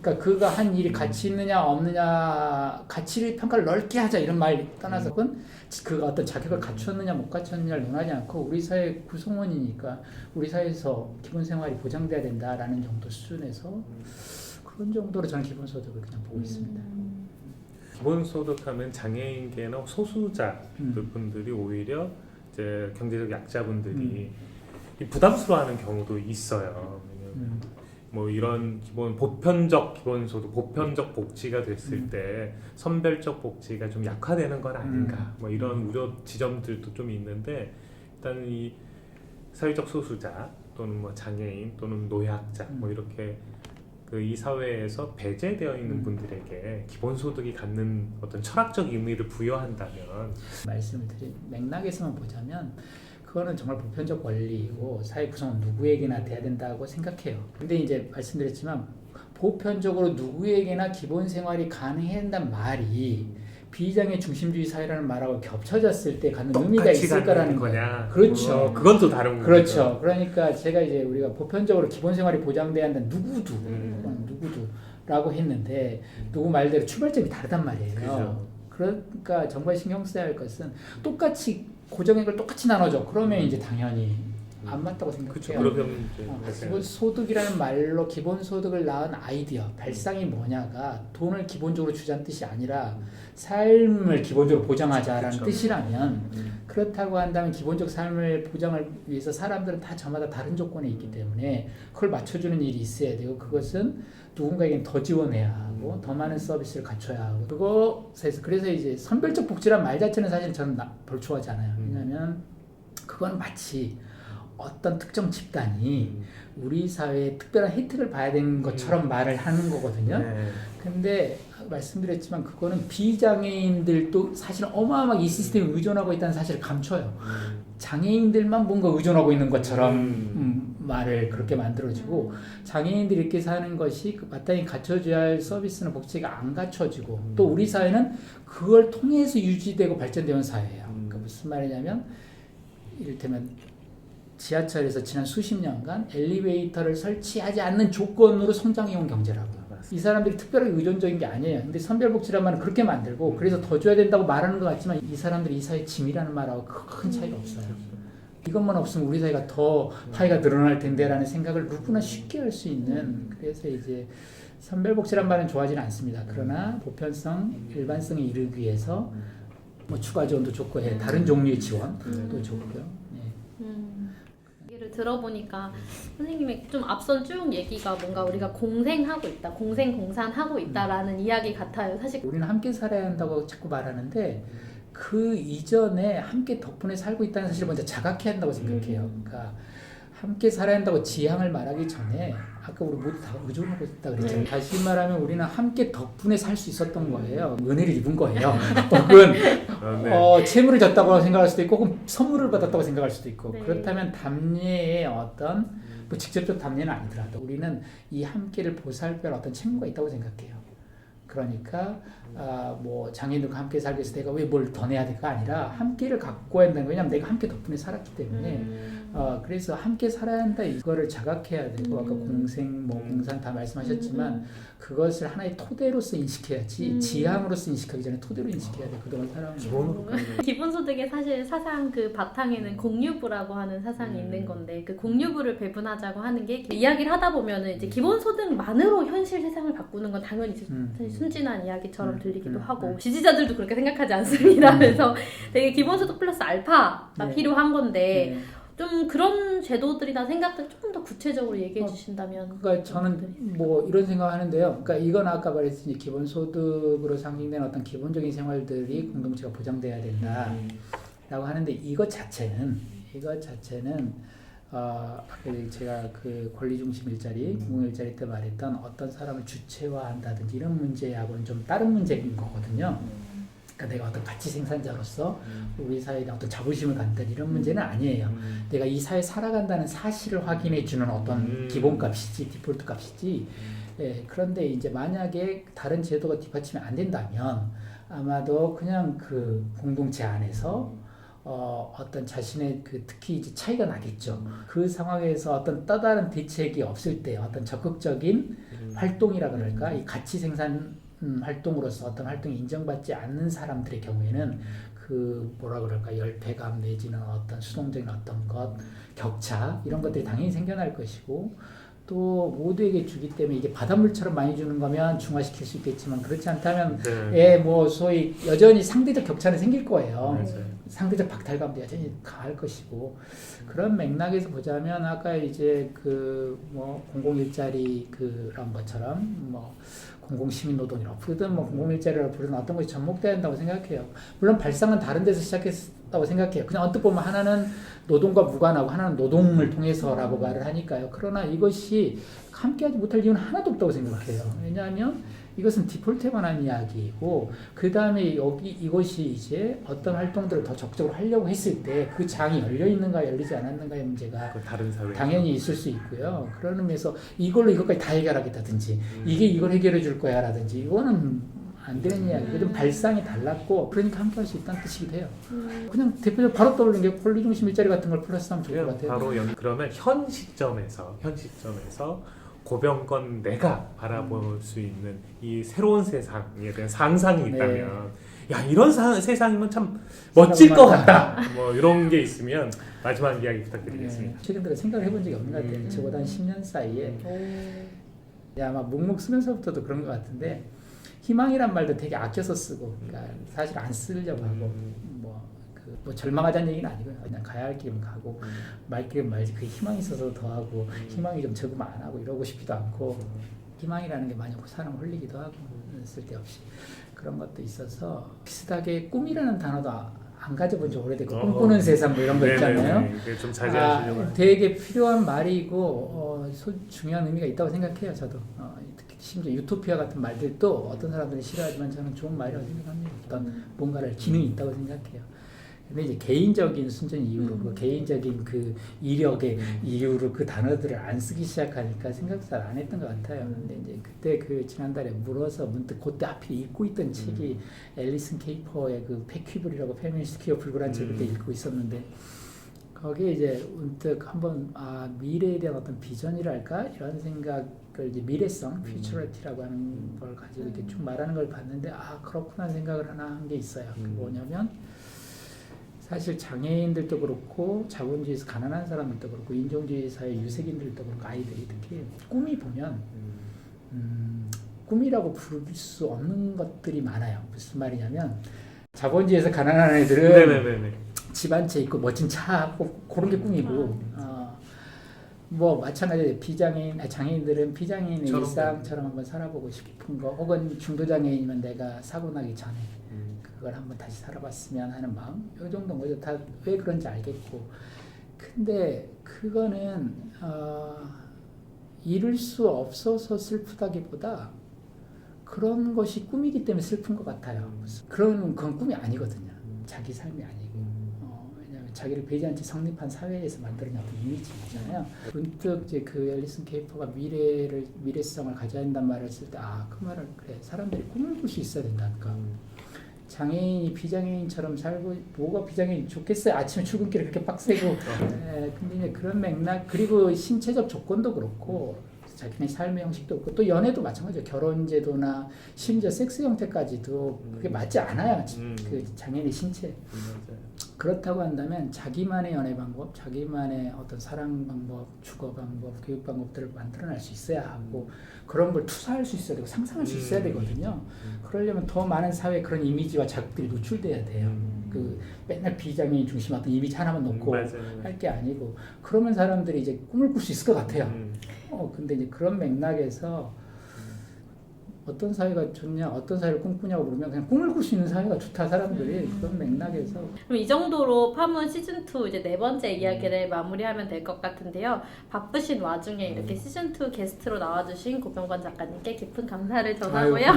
그러니까 그가 한 일이 가치 있느냐 없느냐 가치를 평가를 넓게 하자 이런 말 떠나서 그가 어떤 자격을 갖추었느냐 못 갖췄느냐를 논하지 않고 우리 사회 구성원이니까 우리 사회에서 기본 생활이 보장돼야 된다라는 정도 수준에서 그런 정도로 저는 기본소득을 그냥 보고 있습니다. 기본소득하면 장애인계나 소수자 분들이 오히려 이제 경제적 약자분들이 이 부담스러워하는 경우도 있어요. 왜냐면 뭐 이런 기본 보편적 기본소득, 보편적 복지가 됐을 때 선별적 복지가 좀 약화되는 건 아닌가, 뭐 이런 우려 지점들도 좀 있는데 일단 이 사회적 소수자 또는 뭐 장애인 또는 노약자 뭐 이렇게 그 이 사회에서 배제되어 있는 분들에게 기본소득이 갖는 어떤 철학적 의미를 부여한다면 말씀을 드린 맥락에서만 보자면 그거는 정말 보편적 권리이고 사회 구성원 누구에게나 돼야 된다고 생각해요. 근데 이제 말씀드렸지만 보편적으로 누구에게나 기본 생활이 가능해야 한다는 말이 비장애 중심주의 사회라는 말하고 겹쳐졌을 때 갖는 의미가 있을까라는 거냐. 그렇죠. 그건 또 다른 거죠. 그렇죠. 그러니까 제가 이제 우리가 보편적으로 기본 생활이 보장돼야 한다는 누구도라고 했는데 누구 말대로 출발점이 다르단 말이에요. 그렇죠. 그러니까 정말 신경 써야 할 것은 똑같이 고정액을 똑같이 나눠줘. 그러면 이제 당연히 안 맞다고 생각해요. 그러면 기본 소득이라는 말로 기본 소득을 낳은 아이디어, 발상이 뭐냐가 돈을 기본적으로 주자는 뜻이 아니라 삶을 기본적으로 보장하자라는 그렇죠. 뜻이라면 그렇다고 한다면 기본적 삶을 보장을 위해서 사람들은 다 저마다 다른 조건에 있기 때문에 그걸 맞춰주는 일이 있어야 되고 그것은 누군가에겐 더 지원해야 하고 더 많은 서비스를 갖춰야 하고 그래서 이제 선별적 복지란 말 자체는 사실 저는 별로 좋아하지 않아요. 왜냐하면 그건 마치 어떤 특정 집단이 우리 사회에 특별한 혜택을 봐야 되는 것처럼 말을 하는 거거든요. 네. 근데 말씀드렸지만 그거는 비장애인들도 사실 어마어마하게 이 시스템에 의존하고 있다는 사실을 감춰요. 장애인들만 뭔가 의존하고 있는 것처럼 말을 그렇게 만들어지고 장애인들이 이렇게 사는 것이 마땅히 갖춰줘야 할 서비스나 복지가 안 갖춰지고 또 우리 사회는 그걸 통해서 유지되고 발전되는 사회예요. 그러니까 무슨 말이냐면 이를테면 지하철에서 지난 수십 년간 엘리베이터를 설치하지 않는 조건으로 성장해온 경제라고요. 이 사람들이 특별하게 의존적인 게 아니에요. 근데 선별복지란 말은 그렇게 만들고 그래서 더 줘야 된다고 말하는 것 같지만 이 사람들이 이 사회 짐이라는 말하고 큰 차이가 없어요. 이것만 없으면 우리 사회가 더 파이가 늘어날 텐데라는 생각을 누구나 쉽게 할 수 있는 그래서 이제 선별복지란 말은 좋아하지는 않습니다. 그러나 보편성, 일반성에 이르기 위해서 뭐 추가 지원도 좋고 다른 종류의 지원도 좋고요. 얘기를 들어보니까 선생님의 좀 앞선 쭉 얘기가 뭔가 우리가 공생하고 있다, 공생공산하고 있다라는 이야기 같아요. 사실 우리는 함께 살아야 한다고 자꾸 말하는데 그 이전에 함께 덕분에 살고 있다는 사실을 먼저 자각해야 한다고 생각해요. 그러니까 함께 살아야 한다고 지향을 말하기 전에 아까 우리 모두 다 의존하고 있다 그랬잖아요. 다시 말하면 우리는 함께 덕분에 살 수 있었던 거예요. 은혜를 입은 거예요. 혹은 채무를 졌다고 생각할 수도 있고 혹은 선물을 받았다고 생각할 수도 있고 그렇다면 담례의 어떤 뭐 직접적 담례는 아니더라도 우리는 이 함께를 보살펴 어떤 책무가 있다고 생각해요. 그러니까 뭐 장애인들과 함께 살기 위해서 내가 왜 뭘 더 내야 될까 아니라 함께를 갖고 한다는 거예요. 왜냐하면 내가 함께 덕분에 살았기 때문에 그래서 함께 살아야 한다 이거를 자각해야 되고 아까 공생 뭐 공산 다 말씀하셨지만 그것을 하나의 토대로서 인식해야지 지향으로서 인식하기 전에 토대로 인식해야 돼. 그동안 살아온 기본으로. 기본소득의 사실 사상 그 바탕에는 공유부라고 하는 사상이 있는 건데 그 공유부를 배분하자고 하는 게 이야기를 하다 보면은 이제 기본소득만으로 현실 세상을 바꾸는 건 당연히 사실 순진한 이야기처럼 들리기도 하고 지지자들도 그렇게 생각하지 않습니다. 그래서 되게 기본소득 플러스 알파가 필요한 건데 좀 그런 제도들이나 생각들 조금 더 구체적으로 얘기해 주신다면. 그러니까 저는 뭐 이런 생각하는데요. 그러니까 이건 아까 말했듯이 기본소득으로 상징되는 어떤 기본적인 생활들이 공동체가 보장돼야 된다라고 하는데 이것 자체는 제가 그 권리중심 일자리, 공공일자리 때 말했던 어떤 사람을 주체화한다든지 이런 문제하고는 좀 다른 문제인 거거든요. 그러니까 내가 어떤 가치 생산자로서 우리 사회에 어떤 자부심을 갖는 이런 문제는 아니에요. 내가 이 사회에 살아간다는 사실을 확인해 주는 어떤 기본값이지, 디폴트 값이지. 그런데 이제 만약에 다른 제도가 뒷받침이 안 된다면 아마도 그냥 그 공동체 안에서 어떤 자신의 그 특히 이제 차이가 나겠죠. 그 상황에서 어떤 또 다른 대책이 없을 때 어떤 적극적인 활동이라 그럴까? 이 가치 생산 활동으로서 어떤 활동이 인정받지 않는 사람들의 경우에는 그 뭐라 그럴까? 열패감 내지는 어떤 수동적인 어떤 것, 격차 이런 것들이 당연히 생겨날 것이고 또 모두에게 주기 때문에 이게 바닷물처럼 많이 주는 거면 중화시킬 수 있겠지만 그렇지 않다면 뭐 소위 여전히 상대적 격차는 생길 거예요. 맞아요. 상대적 박탈감도 여전히 강할 것이고 그런 맥락에서 보자면 아까 이제 그 뭐 공공일자리 그런 것처럼 뭐 공공시민노동이라고 부르든 뭐 공공일자리라고 부르든 어떤 것이 접목돼야 한다고 생각해요. 물론 발상은 다른 데서 시작했다고 생각해요. 그냥 언뜻 보면 하나는 노동과 무관하고 하나는 노동을 통해서라고 말을 하니까요. 그러나 이것이 함께하지 못할 이유는 하나도 없다고 생각해요. 왜냐하면 이것은 디폴트에 관한 이야기이고 그 다음에 이것이 이제 어떤 활동들을 더 적극적으로 하려고 했을 때 그 장이 열려 있는가 열리지 않았는가의 문제가 다른 사회 당연히 있을 수 있고요. 그런 의미에서 이걸로 이것까지 다 해결하겠다든지 이게 이걸 해결해 줄 거야 라든지 이거는 안 되는 이야기고 좀 발상이 달랐고 그러니까 함께 할 수 있다는 뜻이기도 해요. 그냥 대표적으로 바로 떠오르는 게 권리중심 일자리 같은 걸 플러스하면 좋을 것 같아요. 바로 그러면 현 시점에서 고병건 내가 바라볼 수 있는 이 새로운 세상에 대한 상상이 있다면 야 이런 세상이면 참 멋질 것 같다 뭐 이런 게 있으면 마지막 이야기 부탁드리겠습니다. 최근 들어 생각을 해본 적이 없는 것 같아요. 적어도 한 10년 사이에 아마 묵묵 쓰면서부터도 그런 것 같은데 희망이란 말도 되게 아껴서 쓰고 그러니까 사실 안 쓰려고 하고 뭐 절망하자는 얘기는 아니고요. 그냥 가야 할 길은 가고 말 길은 말지 그 희망이 있어서 더 하고 희망이 좀 적으면 안 하고 이러고 싶지도 않고 희망이라는 게 많이 사람 홀리기도 하고 쓸데없이 그런 것도 있어서 비슷하게 꿈이라는 단어도 안 가져본 지 오래됐고 꿈꾸는 세상 뭐 이런 거 있잖아요. 좀 자제하시려고 되게 필요한 말이고 중요한 의미가 있다고 생각해요. 저도 특히 심지어 유토피아 같은 말들도 어떤 사람들은 싫어하지만 저는 좋은 말이라고 생각합니다. 어떤 뭔가를 기능이 있다고 생각해요. 근데 이제 개인적인 순전 이유로 그 개인적인 그 이력의 이유로 그 단어들을 안 쓰기 시작하니까 생각 잘 안 했던 것 같아요. 근데 이제 그때 그 지난달에 물어서 문득 그때 하필 읽고 있던 책이 앨리슨 케이퍼의 그 패퀴블이라고 페미니스트 기업 불굴한 책을 그때 읽고 있었는데 거기에 이제 문득 한번 미래에 대한 어떤 비전이랄까 이런 생각을 이제 미래성, 퓨처리티라고 하는 걸 가지고 이렇게 쭉 말하는 걸 봤는데 그렇구나 생각을 하나 한 게 있어요. 뭐냐면 사실 장애인들도 그렇고 자본주의에서 가난한 사람들도 그렇고 인종주의 사회 유색인들도 그렇고 아이들이 특히 꿈이 보면 꿈이라고 부를 수 없는 것들이 많아요. 무슨 말이냐면 자본주의에서 가난한 애들은 집 한 채 있고 멋진 차 그런 게 꿈이고 뭐 마찬가지로 장애인들은 비장애인의 일상처럼 한번 살아보고 싶은 거 혹은 중도장애인이면 내가 사고 나기 전에 그걸 한번 다시 살아봤으면 하는 마음 이 정도인 거죠. 다 왜 그런지 알겠고 근데 그거는 이룰 수 없어서 슬프다기보다 그런 것이 꿈이기 때문에 슬픈 것 같아요. 그건 꿈이 아니거든요. 자기 삶이 아니고 왜냐하면 자기를 배제한 채 성립한 사회에서 만들어낸 어떤 이미지잖아요. 문득 이제 그 앨리슨 케이퍼가 미래성을 가져야 한다는 말을 했을 때 그 말을 그래 사람들이 꿈을 꿀 수 있어야 된다니까. 장애인이 비장애인처럼 살고 뭐가 비장애인 좋겠어요. 아침에 출근길에 그렇게 빡세고 근데 이제 그런 맥락 그리고 신체적 조건도 그렇고 자기네 삶의 형식도 그렇고 또 연애도 마찬가지예요. 결혼제도나 심지어 섹스 형태까지도 그게 맞지 않아요. 그 장애인의 신체 그렇다고 한다면 자기만의 연애 방법, 자기만의 어떤 사랑 방법, 주거 방법, 교육 방법들을 만들어낼 수 있어야 하고 그런 걸 투사할 수 있어야 되고 상상할 수 있어야 되거든요. 그러려면 더 많은 사회 그런 이미지와 자극들이 노출돼야 돼요. 그 맨날 비장애인 중심 어떤 이미지 하나만 놓고 할 게 아니고 그러면 사람들이 이제 꿈을 꿀 수 있을 것 같아요. 근데 이제 그런 맥락에서 어떤 사회가 좋냐, 어떤 사회를 꿈꾸냐고 물으면 그냥 꿈을 꿀 수 있는 사회가 좋다 사람들이 그런 맥락에서. 그럼 이 정도로 파문 시즌 2 이제 네 번째 이야기를 마무리하면 될 것 같은데요. 바쁘신 와중에 이렇게 시즌 2 게스트로 나와주신 고병건 작가님께 깊은 감사를 전하고요.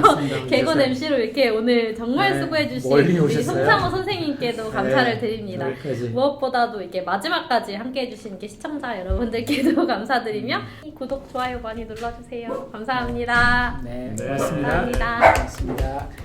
개건 MC로 이렇게 오늘 정말 수고해주신 우리 송상호 선생님께도 감사를 드립니다. 무엇보다도 이렇게 마지막까지 함께해주신 시청자 여러분들께도 감사드리며 구독, 좋아요 많이 눌러주세요. 감사합니다. 네. 고맙습니다. 감사합니다. 고맙습니다.